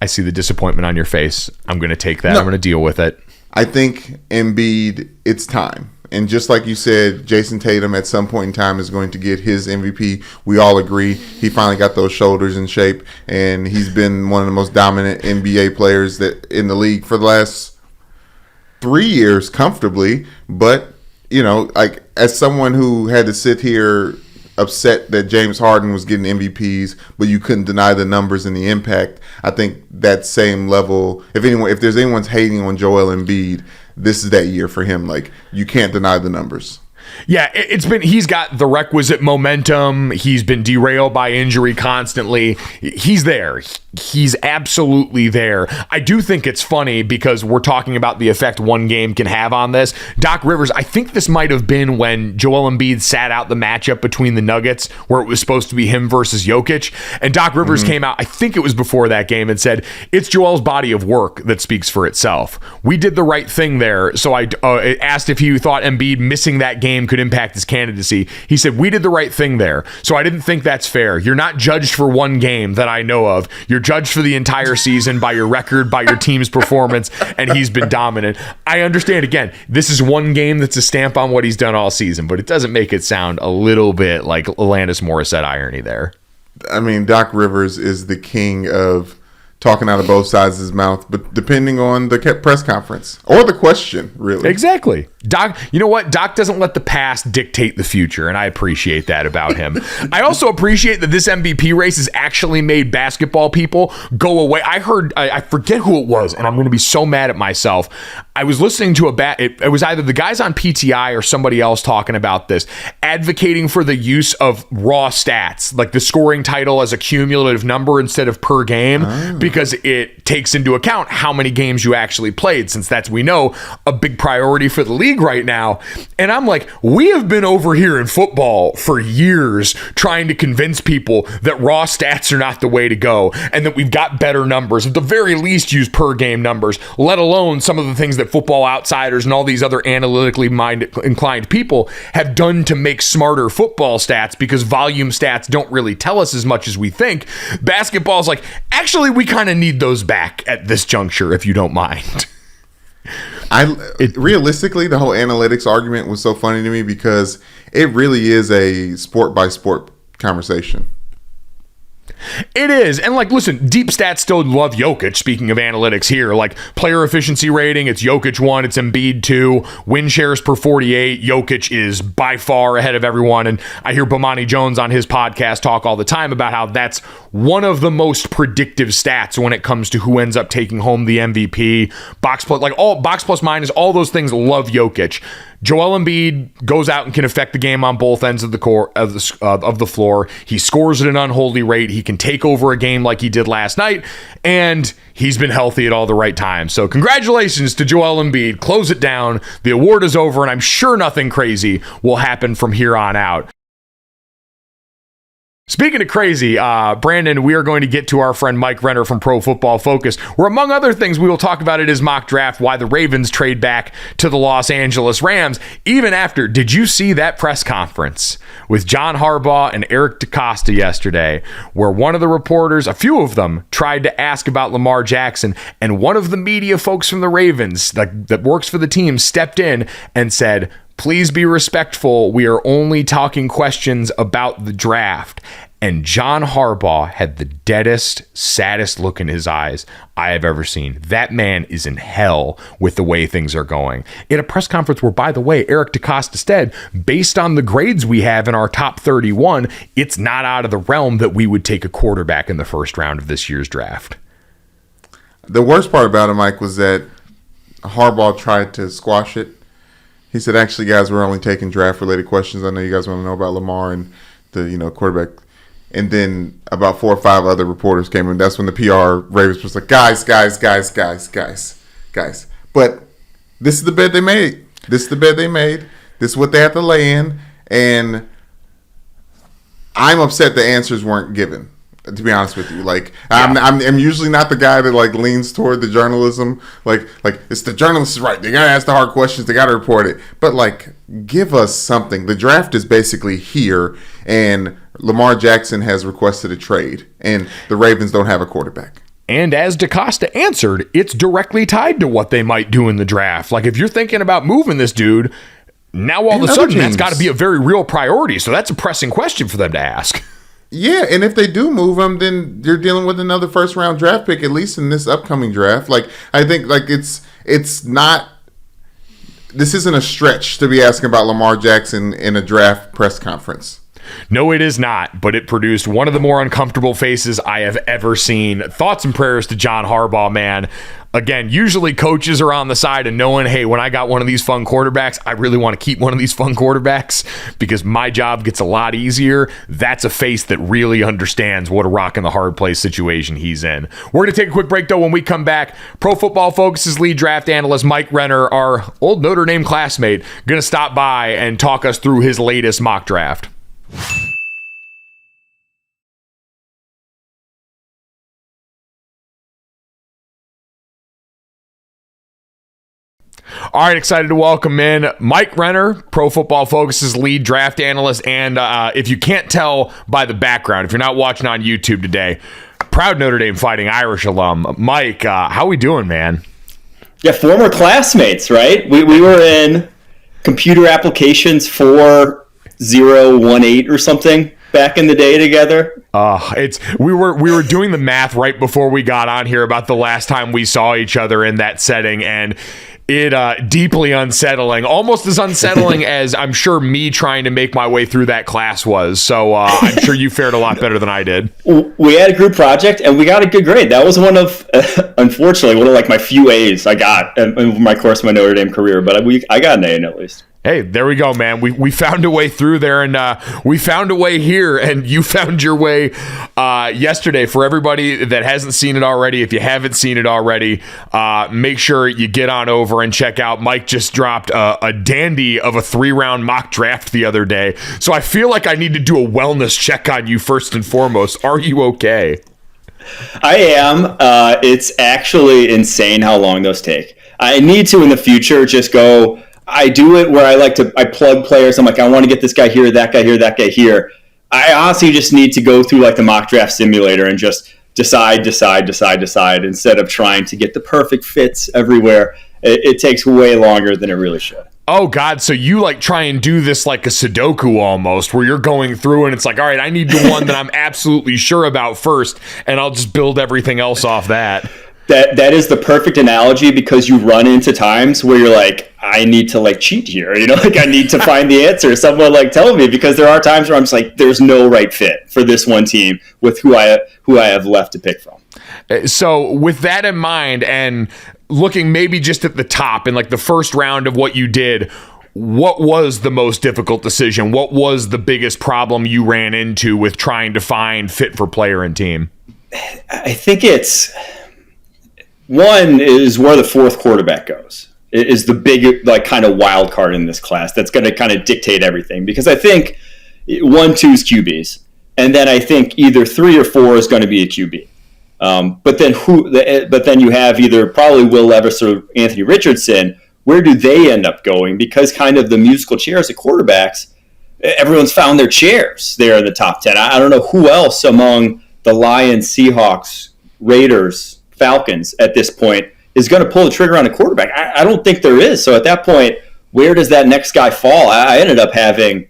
I see the disappointment on your face. I'm going to take that. I'm going to deal with it. I think Embiid, it's time. And just like you said, Jason Tatum at some point in time is going to get his MVP. We all agree. He finally got those shoulders in shape, and he's been one of the most dominant NBA players that in the league for the last 3 years comfortably. But, you know, like as someone who had to sit here upset that James Harden was getting MVPs, but you couldn't deny the numbers and the impact, I think that same level, if there's anyone's hating on Joel Embiid, this is that year for him. Like, you can't deny the numbers. Yeah, he's got the requisite momentum. He's been derailed by injury constantly. He's there. He's absolutely there. I do think it's funny because we're talking about the effect one game can have on this. Doc Rivers, I think this might have been when Joel Embiid sat out the matchup between the Nuggets where it was supposed to be him versus Jokic. And Doc Rivers came out, I think it was before that game, and said, it's Joel's body of work that speaks for itself. We did the right thing there. So I asked if he thought Embiid missing that game could impact his candidacy. He said, we did the right thing there. So I didn't think that's fair. You're not judged for one game that I know of. You're judged for the entire season by your record, by your team's performance, and he's been dominant. I understand, again, this is one game that's a stamp on what he's done all season, but it doesn't make it sound a little bit like Alanis Morissette irony there. I mean, Doc Rivers is the king of talking out of both sides of his mouth, but depending on the press conference or the question, really. Exactly. Doc, you know what? Doc doesn't let the past dictate the future, and I appreciate that about him. I also appreciate that this MVP race has actually made basketball people go away. I heard, I forget who it was, and I'm going to be so mad at myself. I was listening to it was either the guys on PTI or somebody else talking about this, advocating for the use of raw stats, like the scoring title as a cumulative number instead of per game, because it takes into account how many games you actually played, since that's, we know, a big priority for the league right now. And I'm like, we have been over here in football for years trying to convince people that raw stats are not the way to go, and that we've got better numbers, at the very least use per game numbers, let alone some of the things that Football Outsiders and all these other analytically inclined people have done to make smarter football stats, because volume stats don't really tell us as much as we think. Basketball's like, actually, we kind of need those back at this juncture, if you don't mind. Realistically, the whole analytics argument was so funny to me because it really is a sport by sport conversation. It is. And like, listen, deep stats still love Jokic. Speaking of analytics here, like player efficiency rating, it's Jokic 1, it's Embiid 2, win shares per 48. Jokic is by far ahead of everyone. And I hear Bomani Jones on his podcast talk all the time about how that's one of the most predictive stats when it comes to who ends up taking home the MVP. Box plus, like all box plus minus, all those things love Jokic. Joel Embiid goes out and can affect the game on both ends of the court of the floor. He scores at an unholy rate. He can take over a game like he did last night, and he's been healthy at all the right times. So congratulations to Joel Embiid. Close it down. The award is over, and I'm sure nothing crazy will happen from here on out. Speaking of crazy, Brandon, we are going to get to our friend Mike Renner from Pro Football Focus, where among other things, we will talk about it as mock draft, why the Ravens trade back to the Los Angeles Rams, even after, did you see that press conference with John Harbaugh and Eric DeCosta yesterday, where one of the reporters, a few of them, tried to ask about Lamar Jackson, and one of the media folks from the Ravens that works for the team stepped in and said, Please be respectful. We are only talking questions about the draft. And John Harbaugh had the deadest, saddest look in his eyes I have ever seen. That man is in hell with the way things are going. In a press conference where, by the way, Eric DeCosta said, based on the grades we have in our top 31, it's not out of the realm that we would take a quarterback in the first round of this year's draft. The worst part about it, Mike, was that Harbaugh tried to squash it. He said, actually, guys, we're only taking draft-related questions. I know you guys want to know about Lamar and the quarterback. And then about 4 or 5 other reporters came in. That's when the PR Ravens was like, guys. But this is the bed they made. This is what they have to lay in. And I'm upset the answers weren't given, to be honest with you. Like, yeah. I'm usually not the guy that like leans toward the journalism. Like it's the journalists is right. They gotta ask the hard questions. They gotta report it. But like, give us something. The draft is basically here, and Lamar Jackson has requested a trade, and the Ravens don't have a quarterback. And as DeCosta answered, it's directly tied to what they might do in the draft. Like, if you're thinking about moving this dude, now all of a sudden that's got to be a very real priority. So that's a pressing question for them to ask. Yeah, and if they do move him, then you're dealing with another first-round draft pick, at least in this upcoming draft. Like, I think like it's not. This isn't a stretch to be asking about Lamar Jackson in a draft press conference. No, it is not, but it produced one of the more uncomfortable faces I have ever seen. Thoughts and prayers to John Harbaugh, man. Again, usually coaches are on the side of knowing, hey, when I got one of these fun quarterbacks, I really want to keep one of these fun quarterbacks because my job gets a lot easier. That's a face that really understands what a rock in the hard place situation he's in. We're going to take a quick break, though. When we come back, Pro Football Focus's lead draft analyst, Mike Renner, our old Notre Dame classmate, going to stop by and talk us through his latest mock draft. All right, excited to welcome in Mike Renner, Pro Football Focus's lead draft analyst. And if you can't tell by the background, if you're not watching on YouTube today, proud Notre Dame Fighting Irish alum. Mike, how we doing, man? Yeah, former classmates, right? We were in computer applications 4018 or something back in the day together. We were doing the math right before we got on here about the last time we saw each other in that setting, and it deeply unsettling, almost as unsettling as I'm sure me trying to make my way through that class was. So I'm sure you fared a lot better than I did. We had a group project and we got a good grade. That was one of, unfortunately, one of like my few A's I got in my course of my Notre Dame career, but I got an A at least. Hey, there we go, man. We found a way through there, and we found a way here, and you found your way yesterday. For everybody that hasn't seen it already, if you haven't seen it already, make sure you get on over and check out. Mike just dropped a dandy of a 3-round mock draft the other day, so I feel like I need to do a wellness check on you first and foremost. Are you okay? I am. It's actually insane how long those take. I need to, in the future, just go... I do it where I plug players. I'm like, I want to get this guy here, that guy here, that guy here. I honestly just need to go through like the mock draft simulator and just decide instead of trying to get the perfect fits everywhere. It takes way longer than it really should. Oh, God. So you like try and do this like a Sudoku almost, where you're going through and it's like, all right, I need the one that I'm absolutely sure about first, and I'll just build everything else off that. That is the perfect analogy, because you run into times where you're like, I need to like cheat here, like I need to find the answer. Someone like tell me, because there are times where I'm just like, there's no right fit for this one team with who I have left to pick from. So with that in mind, and looking maybe just at the top in like the first round of what you did, what was the most difficult decision? What was the biggest problem you ran into with trying to find fit for player and team? I think it's... One is where the fourth quarterback goes. It is the big, like, kind of wild card in this class that's going to kind of dictate everything. Because I think 1, 2 is QBs, and then I think either 3 or 4 is going to be a QB. But then you have either probably Will Levis or Anthony Richardson. Where do they end up going? Because kind of the musical chairs at quarterbacks, everyone's found their chairs there in the top 10. I don't know who else among the Lions, Seahawks, Raiders, Falcons at this point is going to pull the trigger on a quarterback. I don't think there is. So at that point, where does that next guy fall? I ended up having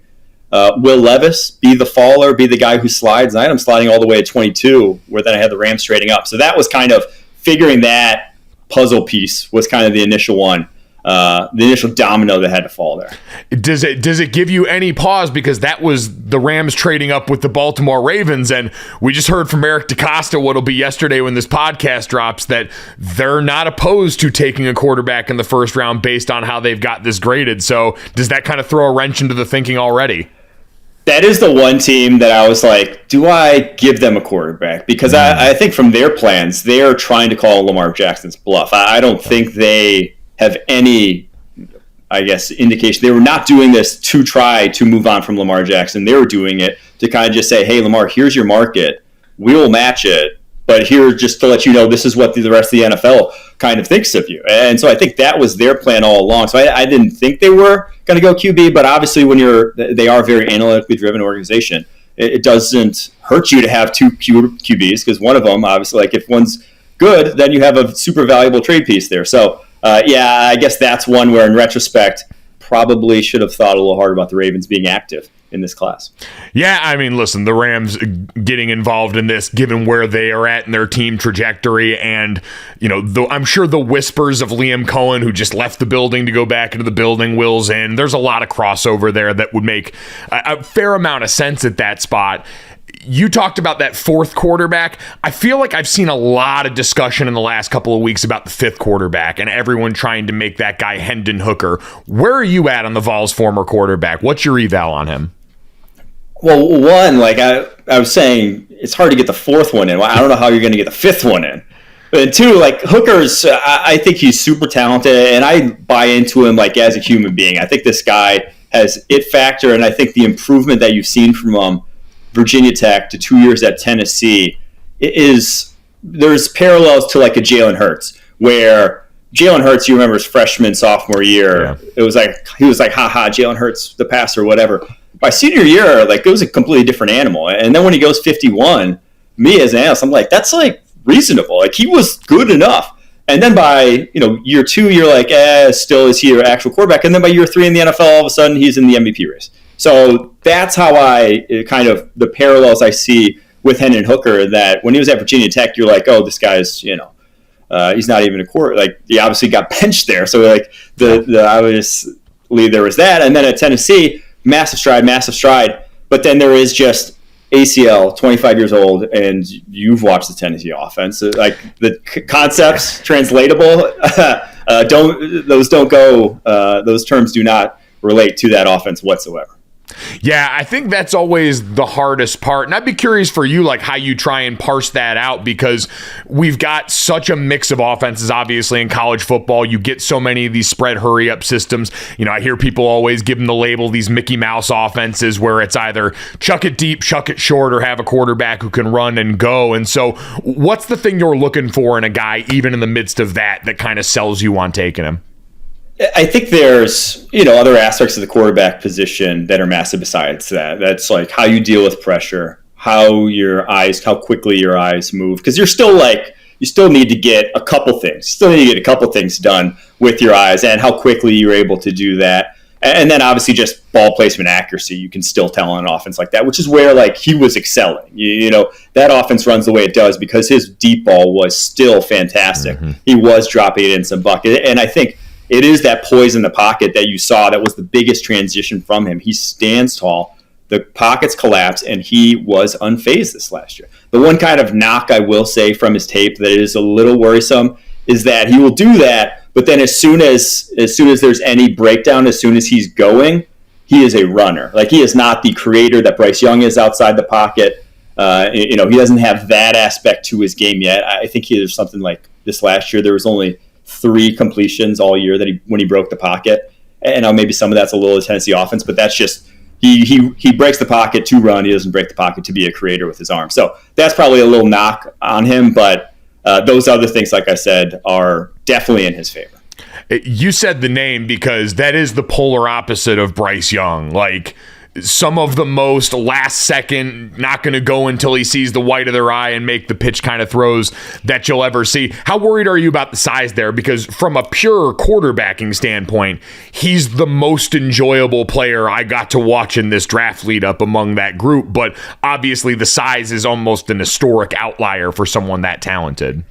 Will Levis be the faller, be the guy who slides. And I had him sliding all the way at 22, where then I had the Rams trading up. So that was kind of figuring that puzzle piece was kind of the initial one. The initial domino that had to fall there. Does it give you any pause, because that was the Rams trading up with the Baltimore Ravens, and we just heard from Eric DeCosta what'll be yesterday when this podcast drops that they're not opposed to taking a quarterback in the first round based on how they've got this graded. So does that kind of throw a wrench into the thinking already? That is the one team that I was like, do I give them a quarterback? Because I think from their plans, they're trying to call Lamar Jackson's bluff. I don't think they have any, I guess, indication. They were not doing this to try to move on from Lamar Jackson. They were doing it to kind of just say, hey, Lamar, here's your market. We will match it. But here, just to let you know, this is what the rest of the NFL kind of thinks of you. And so I think that was their plan all along. So I didn't think they were going to go QB, but obviously when they are a very analytically driven organization, it doesn't hurt you to have two QBs, because one of them, obviously, like if one's good, then you have a super valuable trade piece there. So I guess that's one where, in retrospect, probably should have thought a little harder about the Ravens being active in this class. Yeah, I mean, listen, the Rams getting involved in this, given where they are at in their team trajectory, and I'm sure the whispers of Liam Cohen, who just left the building to go back into the building, Will's in. There's a lot of crossover there that would make a fair amount of sense at that spot. You talked about that fourth quarterback. I feel like I've seen a lot of discussion in the last couple of weeks about the fifth quarterback and everyone trying to make that guy Hendon Hooker. Where are you at on the Vols' former quarterback? What's your eval on him? Well, one, like I was saying, it's hard to get the fourth one in. I don't know how you're going to get the fifth one in. And two, like Hooker's, I think he's super talented, and I buy into him like as a human being. I think this guy has it factor, and I think the improvement that you've seen from Virginia Tech to 2 years at Tennessee there's parallels to like a Jalen Hurts, where Jalen Hurts, you remember his freshman, sophomore year, yeah. It was like, he was like, haha, Jalen Hurts, the passer, whatever. By senior year, like it was a completely different animal. And then when he goes 51, me as an analyst, I'm like, that's like reasonable. Like he was good enough. And then by, year two, you're like, still is he an actual quarterback? And then by year three in the NFL, all of a sudden he's in the MVP race. So that's how the parallels I see with Hendon Hooker, that when he was at Virginia Tech, you're like, oh, this guy's, he's not even a quarter. Like he obviously got benched there. So like obviously there was that. And then at Tennessee, massive stride. But then there is just ACL, 25 years old, and you've watched the Tennessee offense. Like the concepts translatable, those terms do not relate to that offense whatsoever. Yeah, I think that's always the hardest part. And I'd be curious for you, like how you try and parse that out, because we've got such a mix of offenses, obviously, in college football. You get so many of these spread hurry-up systems. I hear people always give them the label, these Mickey Mouse offenses, where it's either chuck it deep, chuck it short, or have a quarterback who can run and go. And so what's the thing you're looking for in a guy, even in the midst of that kind of sells you on taking him? I think there's, other aspects of the quarterback position that are massive besides that. That's like how you deal with pressure, how quickly your eyes move. Because you still need to get a couple things. You still need to get a couple things done with your eyes, and how quickly you're able to do that. And then obviously just ball placement accuracy. You can still tell on an offense like that, which is where like he was excelling. That offense runs the way it does because his deep ball was still fantastic. Mm-hmm. He was dropping it in some bucket. And I think it is that poise in the pocket that you saw that was the biggest transition from him. He stands tall, the pockets collapse, and he was unfazed this last year. The one kind of knock I will say from his tape that is a little worrisome is that he will do that, but then as soon as there's any breakdown, as soon as he's going, he is a runner. Like he is not the creator that Bryce Young is outside the pocket. He doesn't have that aspect to his game yet. I think there's something like this last year. There was only 3 completions all year when he broke the pocket, and maybe some of that's a little of Tennessee offense, but that's just he breaks the pocket to run. He doesn't break the pocket to be a creator with his arm. So that's probably a little knock on him, but those other things, like I said, are definitely in his favor. You said the name because that is the polar opposite of Bryce Young. Like some of the most last second, not going to go until he sees the white of their eye and make the pitch kind of throws that you'll ever see. How worried are you about the size there? Because from a pure quarterbacking standpoint, he's the most enjoyable player I got to watch in this draft lead up among that group. But obviously the size is almost an historic outlier for someone that talented.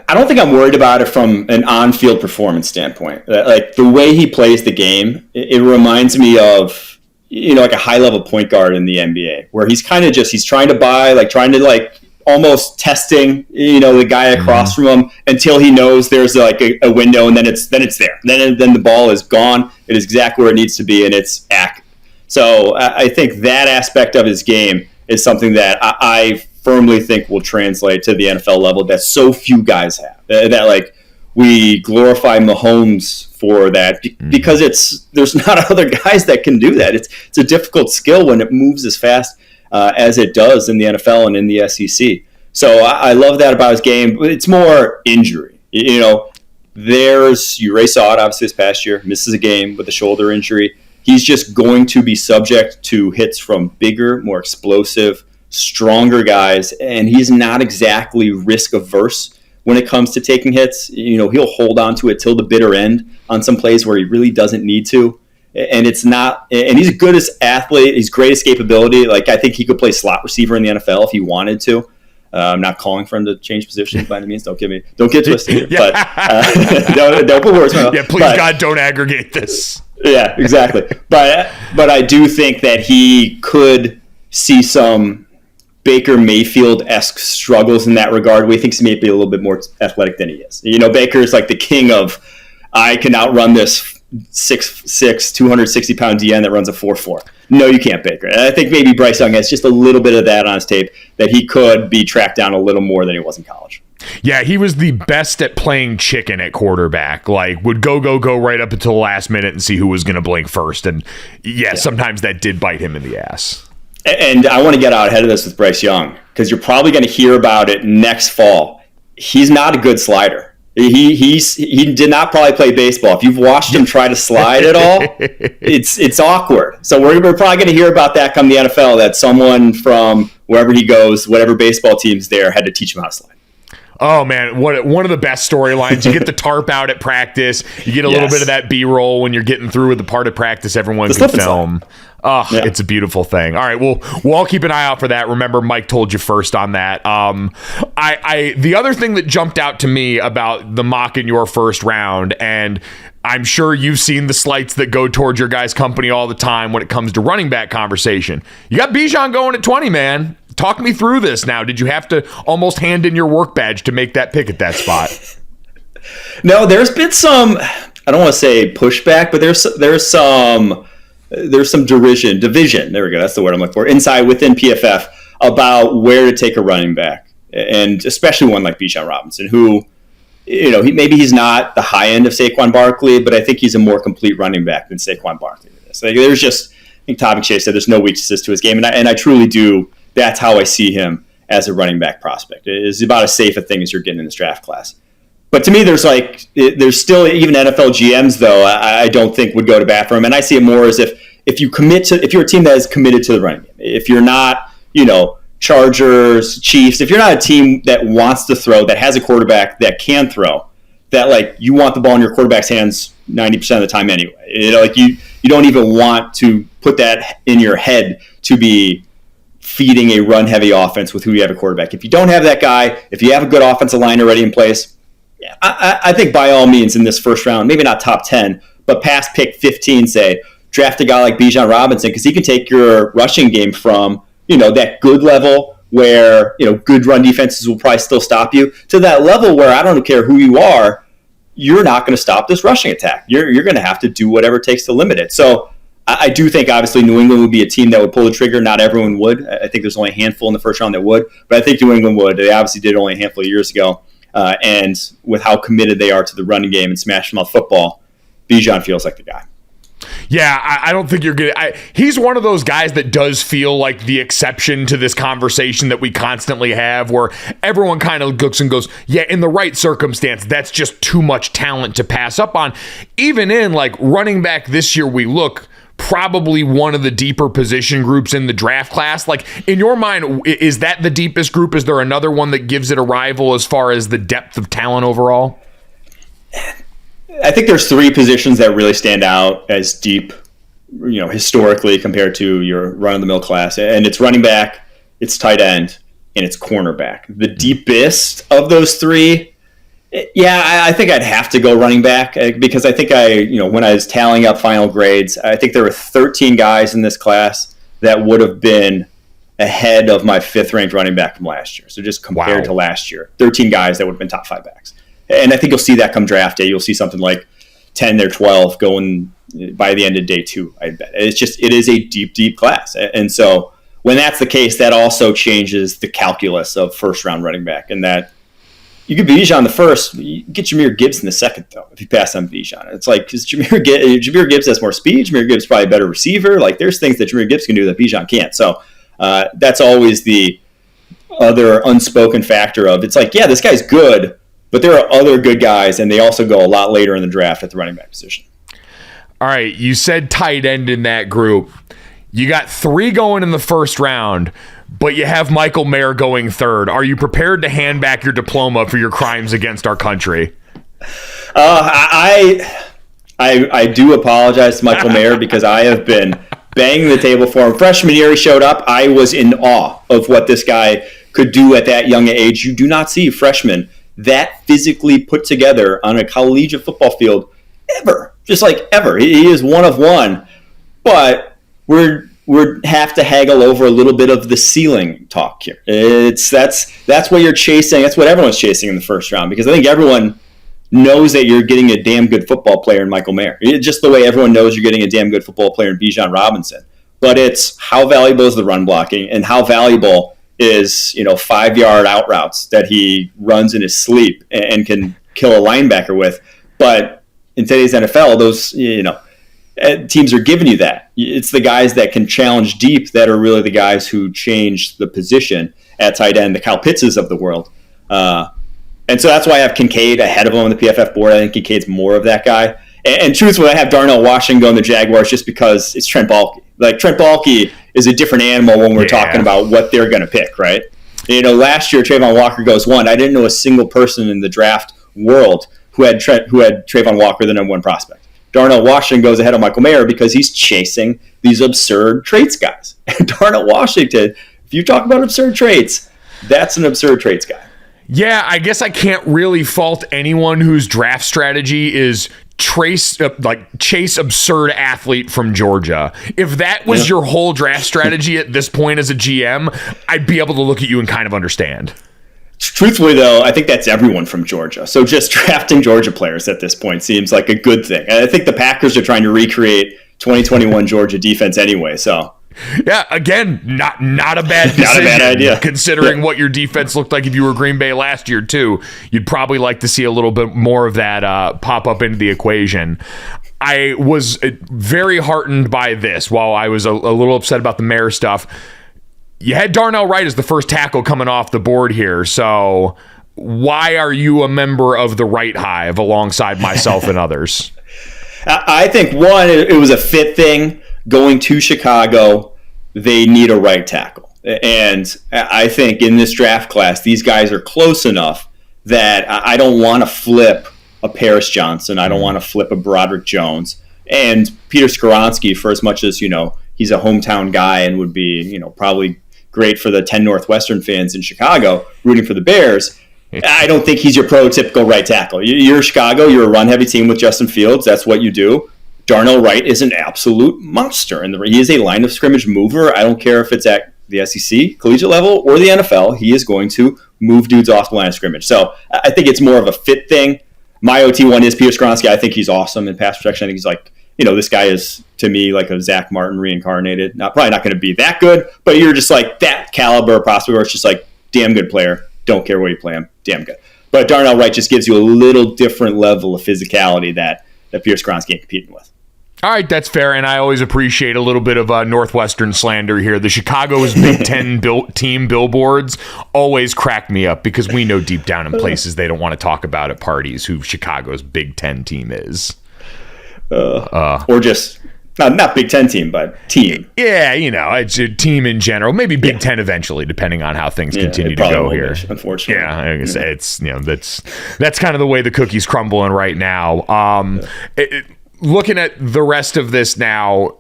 I don't think I'm worried about it from an on-field performance standpoint. Like the way he plays the game, it reminds me of, like a high-level point guard in the NBA, where he's kind of he's trying to almost testing, the guy across from him until he knows there's like a window, and then it's there. Then the ball is gone. It is exactly where it needs to be, and it's accurate. So I think that aspect of his game is something that I firmly think will translate to the NFL level that so few guys have. That we glorify Mahomes for that because there's not other guys that can do that. It's a difficult skill when it moves as fast as it does in the NFL and in the SEC. So I love that about his game. It's more injury. You Ray saw it obviously this past year, misses a game with a shoulder injury. He's just going to be subject to hits from bigger, more explosive, stronger guys, and he's not exactly risk averse when it comes to taking hits. He'll hold on to it till the bitter end on some plays where he really doesn't need to. And it's not, and he's a good as athlete. He's great escapability. I think he could play slot receiver in the NFL if he wanted to. I'm not calling for him to change position by any means. Don't get twisted here. But don't put words in my mouth. Yeah, please, God, don't aggregate this. Yeah, exactly. But I do think that he could see some Baker Mayfield-esque struggles in that regard, where he thinks he may be a little bit more athletic than he is. Baker is like the king of, I can outrun this 6'6", 260-pound DN that runs a 4.4. No, you can't, Baker. And I think maybe Bryce Young has just a little bit of that on his tape, that he could be tracked down a little more than he was in college. Yeah, he was the best at playing chicken at quarterback. Would go right up until the last minute and see who was going to blink first. And sometimes that did bite him in the ass. And I want to get out ahead of this with Bryce Young, because you're probably going to hear about it next fall. He's not a good slider. He did not probably play baseball. If you've watched him try to slide at all, it's awkward. So we're probably going to hear about that come the NFL, that someone from wherever he goes, whatever baseball team's there, had to teach him how to slide. Oh, man, one of the best storylines. You get the tarp out at practice. You get a little bit of that B-roll when you're getting through with the part of practice everyone can film. Oh, yeah. It's a beautiful thing. All right, we'll all keep an eye out for that. Remember, Mike told you first on that. The other thing that jumped out to me about the mock in your first round, and I'm sure you've seen the slights that go towards your guys' company all the time when it comes to running back conversation. You got Bijan going at 20, man. Talk me through this now. Did you have to almost hand in your work badge to make that pick at that spot? No, there's been some, I don't want to say pushback, but there's some division. There we go. That's the word I'm looking for. Within PFF about where to take a running back, and especially one like Bijan Robinson, who, he's not the high end of Saquon Barkley, but I think he's a more complete running back than Saquon Barkley is. There's I think Todd McShay said there's no weaknesses to his game, and I truly do. That's how I see him as a running back prospect. It is about as safe a thing as you're getting in this draft class. But to me, there's still, even NFL GMs, though, I don't think would go to bat for him. And I see it more as if you're a team that is committed to the running game. If you're not, Chargers, Chiefs, if you're not a team that wants to throw, that has a quarterback that can throw, that you want the ball in your quarterback's hands 90% of the time anyway. You don't even want to put that in your head to be feeding a run-heavy offense with who you have a quarterback. If you don't have that guy, if you have a good offensive line already in place, I think by all means in this first round, maybe not top 10, but past pick 15, say, draft a guy like Bijan Robinson, because he can take your rushing game from, that good level where, good run defenses will probably still stop you, to that level where I don't care who you are, you're not going to stop this rushing attack. You're going to have to do whatever it takes to limit it. So I do think, obviously, New England would be a team that would pull the trigger. Not everyone would. I think there's only a handful in the first round that would. But I think New England would. They obviously did only a handful of years ago. And with how committed they are to the running game and smash mouth football, Bijan feels like the guy. Yeah, I don't think you're good. He's one of those guys that does feel like the exception to this conversation that we constantly have, where everyone kind of looks and goes, yeah, in the right circumstance, that's just too much talent to pass up on. Even in running back this year, we look probably one of the deeper position groups in the draft class. Like, in your mind, is that the deepest group? Is there another one that gives it a rival as far as the depth of talent overall? I think there's 3 positions that really stand out as deep, historically compared to your run-of-the-mill class. And it's running back, it's tight end, and it's cornerback. The deepest of those 3, I think I'd have to go running back, because I think when I was tallying up final grades, I think there were 13 guys in this class that would have been ahead of my 5th-ranked running back from last year. So just compared to last year, 13 guys that would have been top 5 backs. And I think you'll see that come draft day. You'll see something like 10 or 12 going by the end of day 2, I bet. It is a deep, deep class. And so when that's the case, that also changes the calculus of first-round running back, and that you could be Bijan the first, you get Jahmyr Gibbs in the second, though, if you pass on Bijan. It's like, because Jahmyr Gibbs has more speed, Jahmyr Gibbs is probably a better receiver. Like, there's things that Jahmyr Gibbs can do that Bijan can't. So that's always the other unspoken factor of, it's like, yeah, this guy's good, but there are other good guys, and they also go a lot later in the draft at the running back position. All right, you said tight end in that group. You got 3 going in the first round, but you have Michael Mayer going 3rd. Are you prepared to hand back your diploma for your crimes against our country? I do apologize to Michael Mayer, because I have been banging the table for him. Freshman year he showed up, I was in awe of what this guy could do at that young age. You do not see freshmen that physically put together on a collegiate football field ever. Just like ever. He is one of one. But we're have to haggle over a little bit of the ceiling talk here. That's what you're chasing. That's what everyone's chasing in the first round, because I think everyone knows that you're getting a damn good football player in Michael Mayer. Just the way everyone knows you're getting a damn good football player in Bijan Robinson. But it's how valuable is the run blocking, and how valuable is 5-yard out routes that he runs in his sleep and can kill a linebacker with. But in today's NFL, those teams are giving you that. It's the guys that can challenge deep that are really the guys who change the position at tight end, the Kyle Pittses of the world. And so that's why I have Kincaid ahead of him on the PFF board. I think Kincaid's more of that guy. And truthfully, I have Darnell Washington going to the Jaguars just because it's Trent Baalke. Like, Trent Baalke is a different animal when we're talking about what they're going to pick, right? Last year, Trayvon Walker goes 1. I didn't know a single person in the draft world who had Trayvon Walker, the number 1 prospect. Darnell Washington goes ahead of Michael Mayer because he's chasing these absurd traits guys. And Darnell Washington, if you talk about absurd traits, that's an absurd traits guy. Yeah, I guess I can't really fault anyone whose draft strategy is chase absurd athlete from Georgia. If that was your whole draft strategy at this point as a GM, I'd be able to look at you and kind of understand. Truthfully, though, I think that's everyone from Georgia. So just drafting Georgia players at this point seems like a good thing. And I think the Packers are trying to recreate 2021 Georgia defense anyway. So yeah, again, not a bad decision. Not a bad idea. Considering what your defense looked like if you were Green Bay last year, too. You'd probably like to see a little bit more of that pop up into the equation. I was very heartened by this. While I was a little upset about the Mayer stuff, you had Darnell Wright as the first tackle coming off the board here. So why are you a member of the Wright Hive alongside myself and others? I think, one, it was a fit thing. Going to Chicago, they need a right tackle. And I think in this draft class, these guys are close enough that I don't want to flip a Paris Johnson. I don't want to flip a Broderick Jones. And Peter Skoronski, for as much as, he's a hometown guy and would be, probably great for the 10 Northwestern fans in Chicago rooting for the Bears, I don't think he's your prototypical right tackle. You're Chicago. You're a run-heavy team with Justin Fields. That's what you do. Darnell Wright is an absolute monster, and he is a line of scrimmage mover. I don't care if it's at the SEC, collegiate level, or the NFL. He is going to move dudes off the line of scrimmage. So I think it's more of a fit thing. My OT1 is Peter Skoronski. I think he's awesome in pass protection. I think he's like, this guy is, to me, like a Zach Martin reincarnated. Probably not going to be that good, but you're just like that caliber of prospect where it's just like, damn good player. Don't care where you play him. Damn good. But Darnell Wright just gives you a little different level of physicality that Peter Skoronski ain't competing with. All right, that's fair, and I always appreciate a little bit of Northwestern slander here. The Chicago's Big Ten team billboards always crack me up because we know deep down in places they don't want to talk about at parties who Chicago's Big Ten team is. Or just Not Big Ten team, but team. Yeah, it's a team in general. Maybe Big Ten eventually, depending on how things continue to go here. Unfortunately, yeah, it's that's kind of the way the cookie's crumbling right now. Looking at the rest of this now,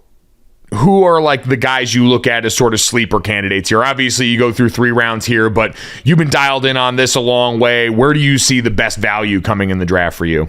who are like the guys you look at as sort of sleeper candidates here? Obviously, you go through 3 rounds here, but you've been dialed in on this a long way. Where do you see the best value coming in the draft for you?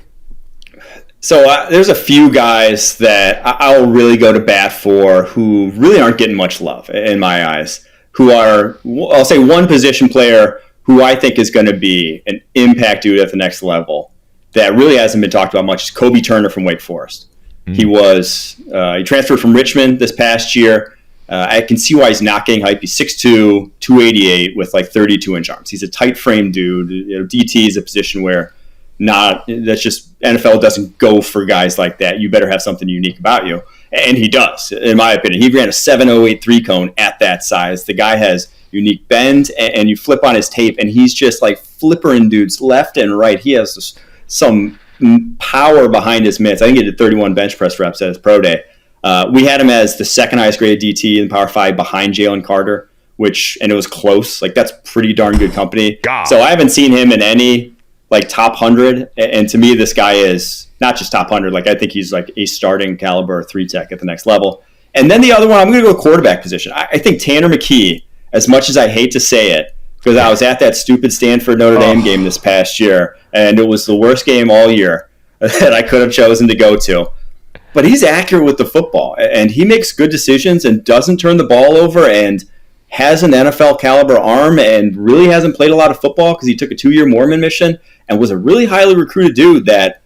So there's a few guys that I'll really go to bat for who really aren't getting much love in my eyes, who are, I'll say, one position player who I think is going to be an impact dude at the next level that really hasn't been talked about much is Kobe Turner from Wake Forest. He transferred from Richmond this past year. I can see why he's not getting hype. He's 6'2", 288 with like 32-inch arms. He's a tight frame dude. DT is a position where that's just NFL doesn't go for guys like that. You better have something unique about you. And he does, in my opinion. He ran a 7.08 3-cone at that size. The guy has unique bend, and you flip on his tape, and he's just like flippering dudes left and right. He has some power behind his mitts. I think he did 31 bench press reps at his pro day. We had him as the second highest graded DT in Power 5 behind Jalen Carter, and it was close. Like, that's pretty darn good company. God. So I haven't seen him in any like top 100, and to me this guy is not just top 100. Like, I think he's like a starting caliber 3-tech at the next level. And then the other one, I'm going to go quarterback position. I think Tanner McKee, as much as I hate to say it, because I was at that stupid Stanford Notre Dame game this past year, and it was the worst game all year that I could have chosen to go to. But he's accurate with the football, and he makes good decisions and doesn't turn the ball over, and has an NFL caliber arm, and really hasn't played a lot of football because he took a 2-year Mormon mission and was a really highly recruited dude that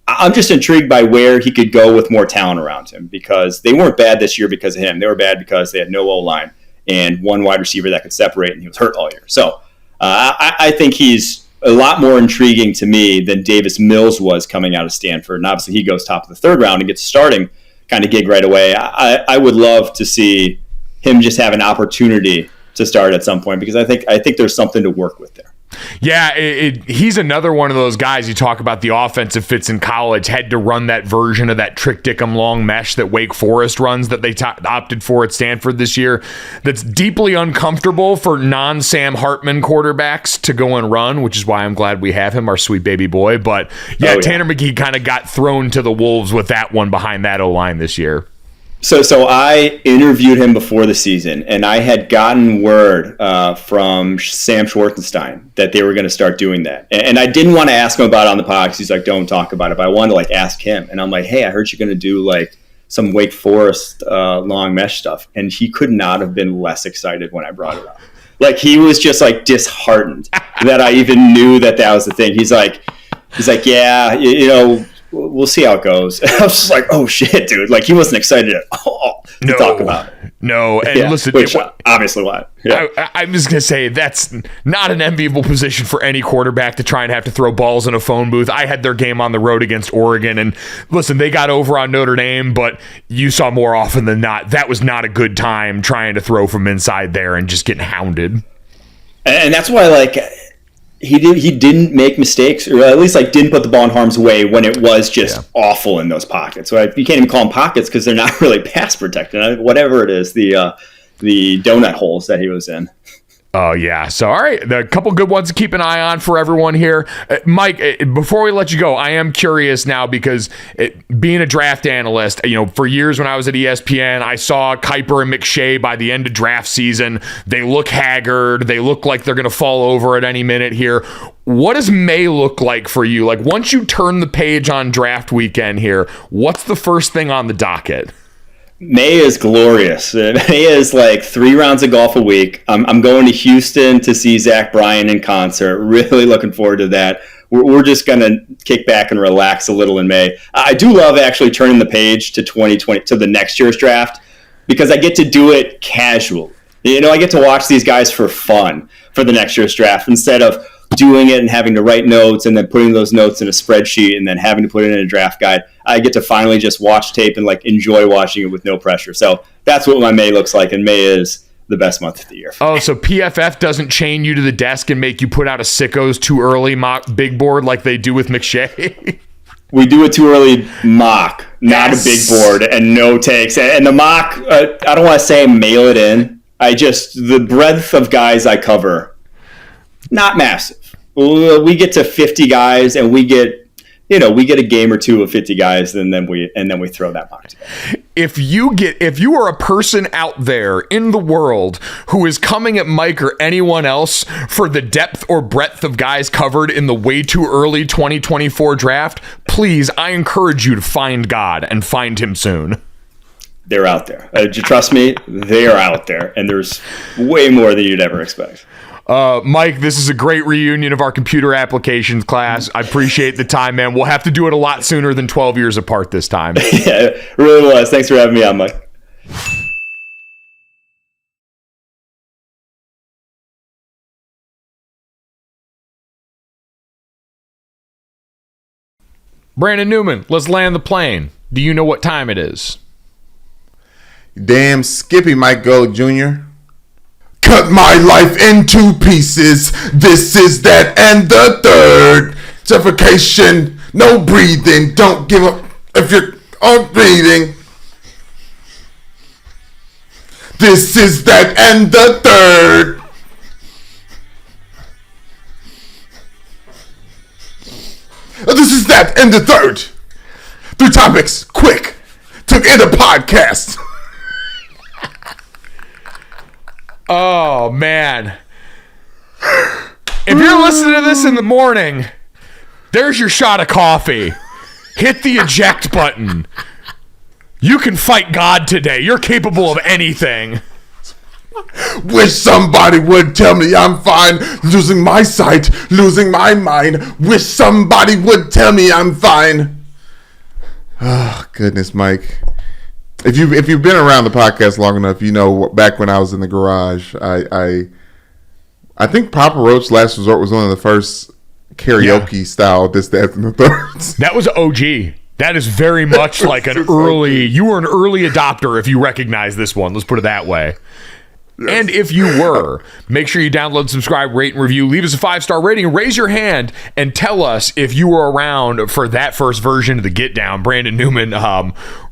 I'm just intrigued by where he could go with more talent around him, because they weren't bad this year because of him. They were bad because they had no O-line and one wide receiver that could separate, and he was hurt all year. So I think he's a lot more intriguing to me than Davis Mills was coming out of Stanford. And obviously he goes top of the 3rd round and gets a starting kind of gig right away. I would love to see him just have an opportunity to start at some point, because I think there's something to work with there. Yeah, he's another one of those guys. You talk about the offensive fits in college, had to run that version of that trick dickum long mesh that Wake Forest runs that they opted for at Stanford this year. That's deeply uncomfortable for non-Sam Hartman quarterbacks to go and run, which is why I'm glad we have him, our sweet baby boy. But yeah, Tanner McKee kind of got thrown to the wolves with that one behind that O-line this year. So I interviewed him before the season, and I had gotten word from Sam Schwartenstein that they were going to start doing that. And I didn't want to ask him about it on the pod because he's like, don't talk about it. But I wanted to like ask him. And I'm like, hey, I heard you're going to do like some Wake Forest long mesh stuff. And he could not have been less excited when I brought it up. Like, he was just like disheartened that I even knew that was the thing. He's like, yeah, we'll see how it goes. I was just like, oh shit, dude. Like, he wasn't excited at all to talk about it. No, and listen, which obviously why. Yeah. I'm just gonna say that's not an enviable position for any quarterback to try and have to throw balls in a phone booth. I had their game on the road against Oregon, and listen, they got over on Notre Dame, but you saw more often than not that was not a good time trying to throw from inside there and just getting hounded. And that's why, like, he didn't make mistakes, or at least like didn't put the ball in harm's way when it was just awful in those pockets. So you can't even call them pockets because they're not really pass protected. Whatever it is, the donut holes that he was in. Oh, yeah. So, all right. A couple good ones to keep an eye on for everyone here. Mike, before we let you go, I am curious now because being a draft analyst, for years when I was at ESPN, I saw Kiper and McShay by the end of draft season. They look haggard. They look like they're going to fall over at any minute here. What does May look like for you? Like, once you turn the page on draft weekend here, what's the first thing on the docket? May is glorious. May is like 3 rounds of golf a week. I'm going to Houston to see Zach Bryan in concert. Really looking forward to that. We're just going to kick back and relax a little in May. I do love actually turning the page to 2020, to the next year's draft, because I get to do it casually. I get to watch these guys for fun for the next year's draft instead of doing it and having to write notes and then putting those notes in a spreadsheet and then having to put it in a draft guide. I get to finally just watch tape and like enjoy watching it with no pressure. So that's what my May looks like, and May is the best month of the year. Oh, so PFF doesn't chain you to the desk and make you put out a sickos too early mock big board like they do with McShay? We do a too early mock. not a big board, and no takes. And the mock, I don't want to say mail it in. The breadth of guys I cover, not massive. We get to 50 guys, and we get a game or two of 50 guys, and then we throw that mock together. If you are a person out there in the world who is coming at Mike or anyone else for the depth or breadth of guys covered in the way too early 2024 draft, please, I encourage you to find God and find him soon. They're out there. Trust me, they are out there, and there's way more than you'd ever expect. Mike, this is a great reunion of our computer applications class. I appreciate the time, man. We'll have to do it a lot sooner than 12 years apart this time. Yeah, it really was. Thanks for having me on, Mike. Brandon Newman, let's land the plane. Do you know what time it is? Damn Skippy Mike Gold Jr. Cut my life into pieces. This is that and the third. Suffocation, no breathing. Don't give up if you're all breathing. This is that and the third. This is that and the third. 3 topics, quick. Took in a podcast. Oh, man. If you're listening to this in the morning, there's your shot of coffee. Hit the eject button. You can fight God today. You're capable of anything. Wish somebody would tell me I'm fine. Losing my sight, losing my mind. Wish somebody would tell me I'm fine. Oh, goodness, Mike. If you've been around the podcast long enough, you know back when I was in the garage, I think Papa Roach's Last Resort was one of the first karaoke style this, that, and the thirds. That was OG. That is very much like an early. You were an early adopter if you recognize this one. Let's put it that way. Yes. And if you were, make sure you download, subscribe, rate, and review. Leave us a 5-star rating and raise your hand and tell us if you were around for that first version of the Get Down. Brandon Newman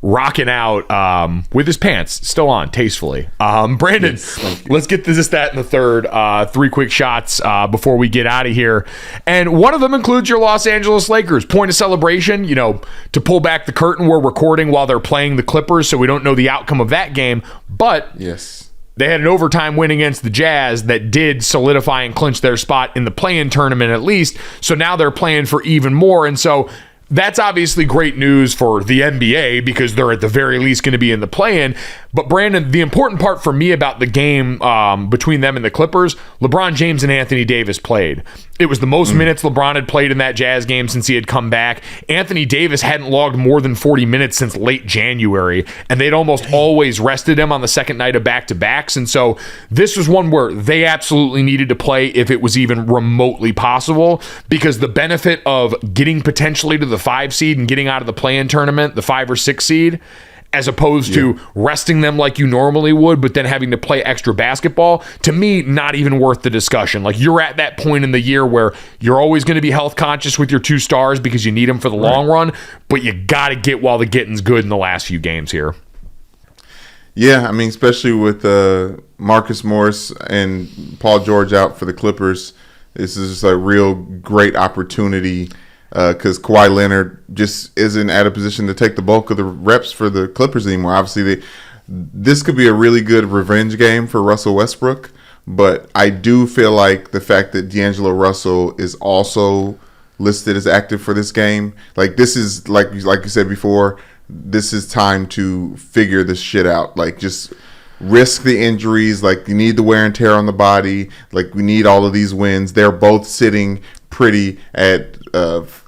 rocking out with his pants still on tastefully. Brandon, yes, let's get this, that, and the third. 3 quick shots before we get out of here. And one of them includes your Los Angeles Lakers. Point of celebration, to pull back the curtain. We're recording while they're playing the Clippers, so we don't know the outcome of that game. But yes, they had an overtime win against the Jazz that did solidify and clinch their spot in the play-in tournament at least. So now they're playing for even more. And so that's obviously great news for the NBA because they're at the very least going to be in the play-in. But Brandon, the important part for me about the game between them and the Clippers, LeBron James and Anthony Davis played. It was the most minutes LeBron had played in that Jazz game since he had come back. Anthony Davis hadn't logged more than 40 minutes since late January, and they'd almost always rested him on the second night of back-to-backs. And so this was one where they absolutely needed to play if it was even remotely possible, because the benefit of getting potentially to the 5 seed and getting out of the play-in tournament, the 5 or 6 seed, as opposed to resting them like you normally would, but then having to play extra basketball, to me, not even worth the discussion. Like, you're at that point in the year where you're always going to be health conscious with your 2 stars because you need them for the long run, but you got to get while the getting's good in the last few games here. Yeah, I mean, especially with Marcus Morris and Paul George out for the Clippers, this is just a real great opportunity because Kawhi Leonard just isn't at a position to take the bulk of the reps for the Clippers anymore. Obviously, this could be a really good revenge game for Russell Westbrook, but I do feel like the fact that D'Angelo Russell is also listed as active for this game, like this is, like you said before, this is time to figure this shit out. Like, just risk the injuries. Like, you need the wear and tear on the body. Like, we need all of these wins. They're both sitting pretty at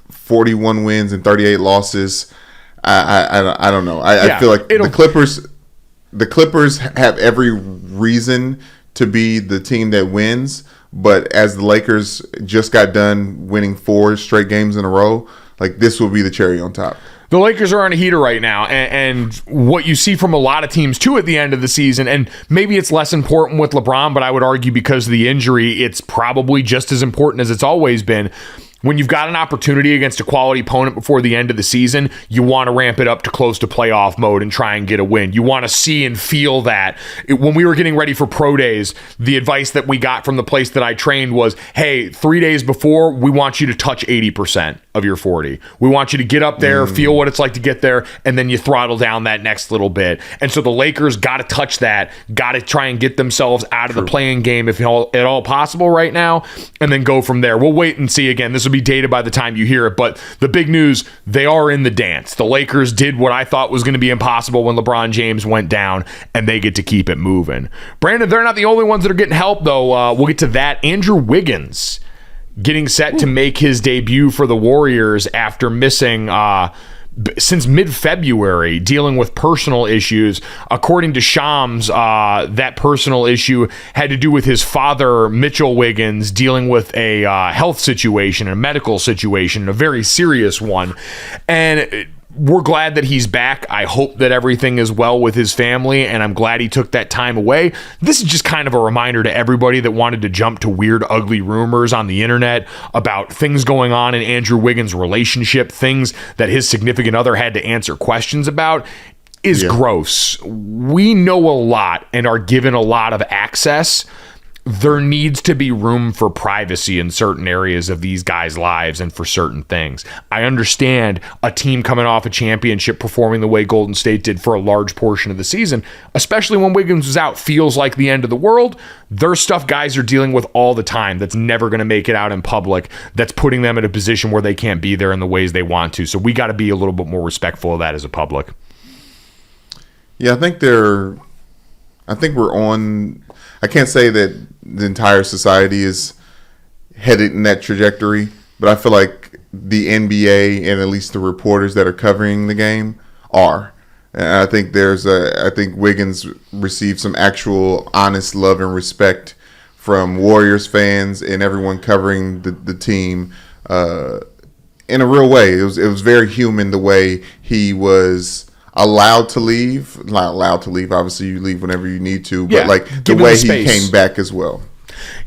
41 wins and 38 losses. I don't know. I feel like the Clippers have every reason to be the team that wins, but as the Lakers just got done winning 4 straight games in a row, like, this will be the cherry on top. The Lakers are on a heater right now, and what you see from a lot of teams, too, at the end of the season, and maybe it's less important with LeBron, but I would argue because of the injury, it's probably just as important as it's always been. when you've got an opportunity against a quality opponent before the end of the season, you want to ramp it up to close to playoff mode and try and get a win. You want to see and feel that. When we were getting ready for pro days, the advice that we got from the place that I trained was, hey, 3 days before, we want you to touch 80% of your 40. We want you to get up there, feel what it's like to get there, and then you throttle down that next little bit. And so the Lakers got to touch that, got to try and get themselves out of the playing game if at all possible right now, and then go from there. We'll wait and see. Again, this will be dated by the time you hear it, but the big news, they are in the dance. The Lakers did what I thought was going to be impossible when LeBron James went down, and they get to keep it moving. Brandon, they're not the only ones that are getting help, though. We'll get to that. Andrew Wiggins getting set to make his debut for the Warriors after missing since mid-February, dealing with personal issues. According to Shams, that personal issue had to do with his father, Mitchell Wiggins, dealing with a health situation, a medical situation, a very serious one. And we're glad that he's back. I hope that everything is well with his family, and I'm glad he took that time away. This is just kind of a reminder to everybody that wanted to jump to weird, ugly rumors on the internet about things going on in Andrew Wiggins' relationship, things that his significant other had to answer questions about, is gross. We know a lot and are given a lot of access. There needs to be room for privacy in certain areas of these guys' lives and for certain things. I understand a team coming off a championship performing the way Golden State did for a large portion of the season, especially when Wiggins was out, feels like the end of the world. There's stuff guys are dealing with all the time that's never going to make it out in public, that's putting them in a position where they can't be there in the ways they want to. So we got to be a little bit more respectful of that as a public. Yeah, I think we're on. I can't say that the entire society is headed in that trajectory, but I feel like the NBA and at least the reporters that are covering the game are. And I think I think Wiggins received some actual honest love and respect from Warriors fans and everyone covering the team in a real way. It was very human the way he was allowed to leave. Not allowed to leave. Obviously, you leave whenever you need to. But like the way he came back as well.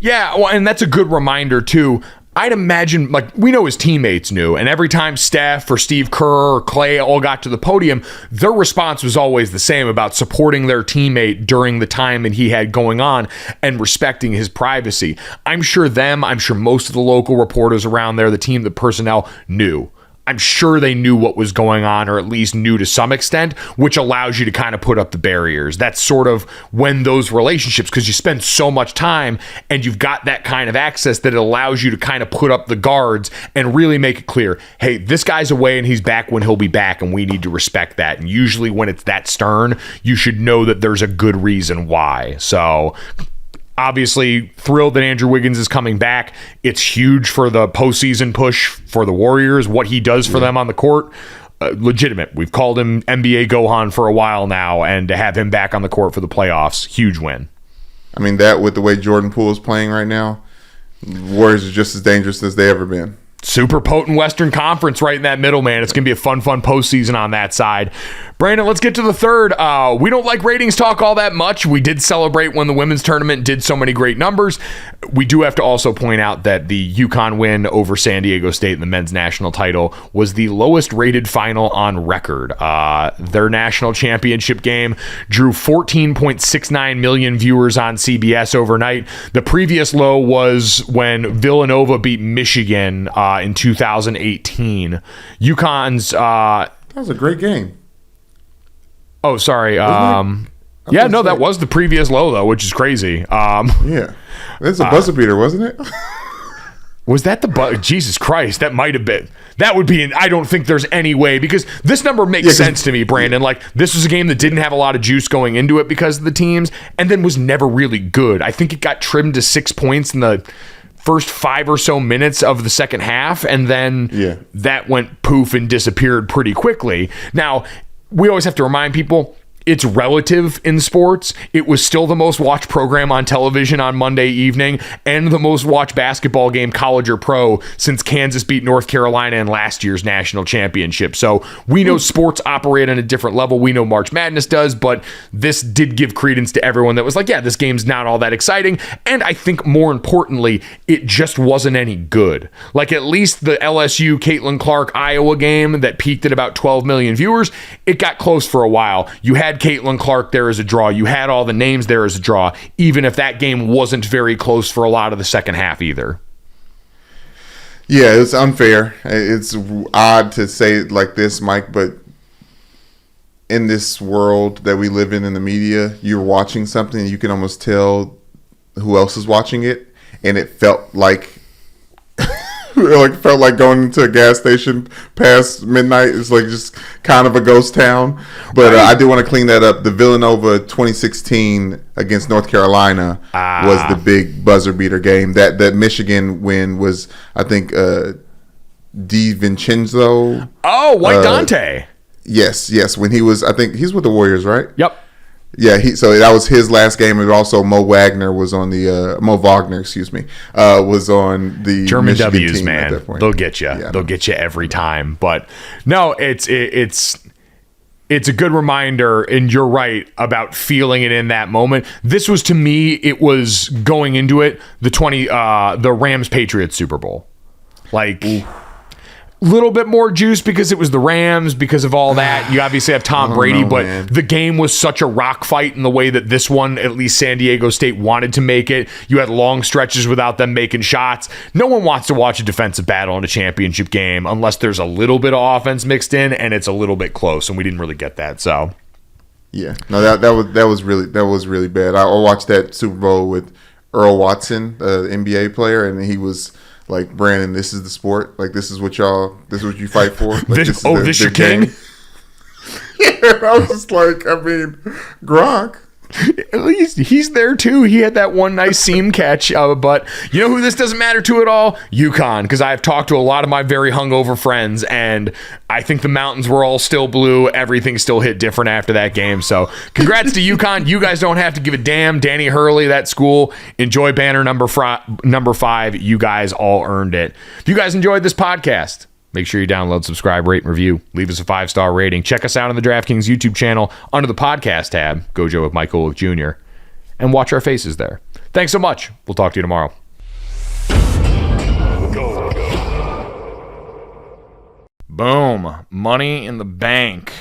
Yeah, well, and that's a good reminder too. I'd imagine, like, we know his teammates knew, and every time Steph or Steve Kerr or Clay all got to the podium, their response was always the same about supporting their teammate during the time that he had going on and respecting his privacy. I'm sure most of the local reporters around there, the team, the personnel, knew. I'm sure they knew what was going on, or at least knew to some extent, which allows you to kind of put up the barriers. That's sort of when those relationships, because you spend so much time and you've got that kind of access, that it allows you to kind of put up the guards and really make it clear, hey, this guy's away and he's back when he'll be back, and we need to respect that. And usually when it's that stern, you should know that there's a good reason why. So obviously, thrilled that Andrew Wiggins is coming back. It's huge for the postseason push for the Warriors, what he does for them on the court. Legitimate. We've called him NBA Gohan for a while now, and to have him back on the court for the playoffs, huge win. I mean, that with the way Jordan Poole is playing right now, Warriors are just as dangerous as they ever been. Super potent Western Conference right in that middle, man. It's going to be a fun postseason on that side. Brandon, let's get to the third. We don't like ratings talk all that much. We did celebrate when the women's tournament did so many great numbers. We do have to also point out that the UConn win over San Diego State in the men's national title was the lowest rated final on record. Their national championship game drew 14.69 million viewers on CBS overnight. The previous low was when Villanova beat Michigan in 2018. UConn's... that was a great game. Oh, sorry. That was the previous low, though, which is crazy. Yeah. That's a buzzer beater, wasn't it? Was that the Jesus Christ, that might have been. That would be I don't think there's any way, because this number makes sense to me, Brandon. Like, this was a game that didn't have a lot of juice going into it because of the teams, and then was never really good. I think it got trimmed to 6 points in the first 5 or so minutes of the second half, and then that went poof and disappeared pretty quickly. Now, we always have to remind people, it's relative in sports. It was still the most watched program on television on Monday evening and the most watched basketball game, college or pro, since Kansas beat North Carolina in last year's national championship. So we know sports operate on a different level. We know March Madness does, but this did give credence to everyone that was like, yeah, this game's not all that exciting. And I think more importantly, it just wasn't any good. Like at least the LSU Caitlin Clark Iowa game that peaked at about 12 million viewers, it got close for a while. You had Caitlin Clark there as a draw. You had all the names there as a draw, even if that game wasn't very close for a lot of the second half either. Yeah, it's unfair. It's odd to say it like this, Mike, but in this world that we live in the media, you're watching something and you can almost tell who else is watching it, and it felt like felt like going to a gas station past midnight. It's like just kind of a ghost town. But I do want to clean that up. The Villanova 2016 against North Carolina was the big buzzer beater game. That Michigan win was, I think, DiVincenzo. Oh, White Dante. Yes. When he was, I think he's with the Warriors, right? Yep. Yeah, so that was his last game, and also Mo Wagner was on the Mo Wagner, was on the German Michigan W's, team man. at that point. They'll get you. Yeah. They'll get you every time. But no, it's a good reminder, and you're right about feeling it in that moment. This was, to me, it was going into it the Rams Patriots Super Bowl, like. Ooh. Little bit more juice because it was the Rams, because of all that. You obviously have Tom Brady, but the game was such a rock fight in the way that this one, at least San Diego State wanted to make it. You had long stretches without them making shots. No one wants to watch a defensive battle in a championship game unless there's a little bit of offense mixed in and it's a little bit close, and we didn't really get that. So yeah, no, that was really bad. I watched that Super Bowl with Earl Watson, the NBA player, and he was like, Brandon, this is the sport. Like, this is what you fight for. Like, this your king? Yeah, I was just like, I mean, Gronk. At least he's there too. He had that one nice seam catch. But you know who this doesn't matter to at all? UConn, because I've talked to a lot of my very hungover friends, and I think the mountains were all still blue. Everything still hit different after that game. So congrats to UConn. You guys don't have to give a damn. Danny Hurley, that school. Enjoy banner number 5. You guys all earned it. If you guys enjoyed this podcast, make sure you download, subscribe, rate, and review. Leave us a 5-star rating. Check us out on the DraftKings YouTube channel under the podcast tab, Gojo with Mike Renner Jr., and watch our faces there. Thanks so much. We'll talk to you tomorrow. Boom. Money in the bank.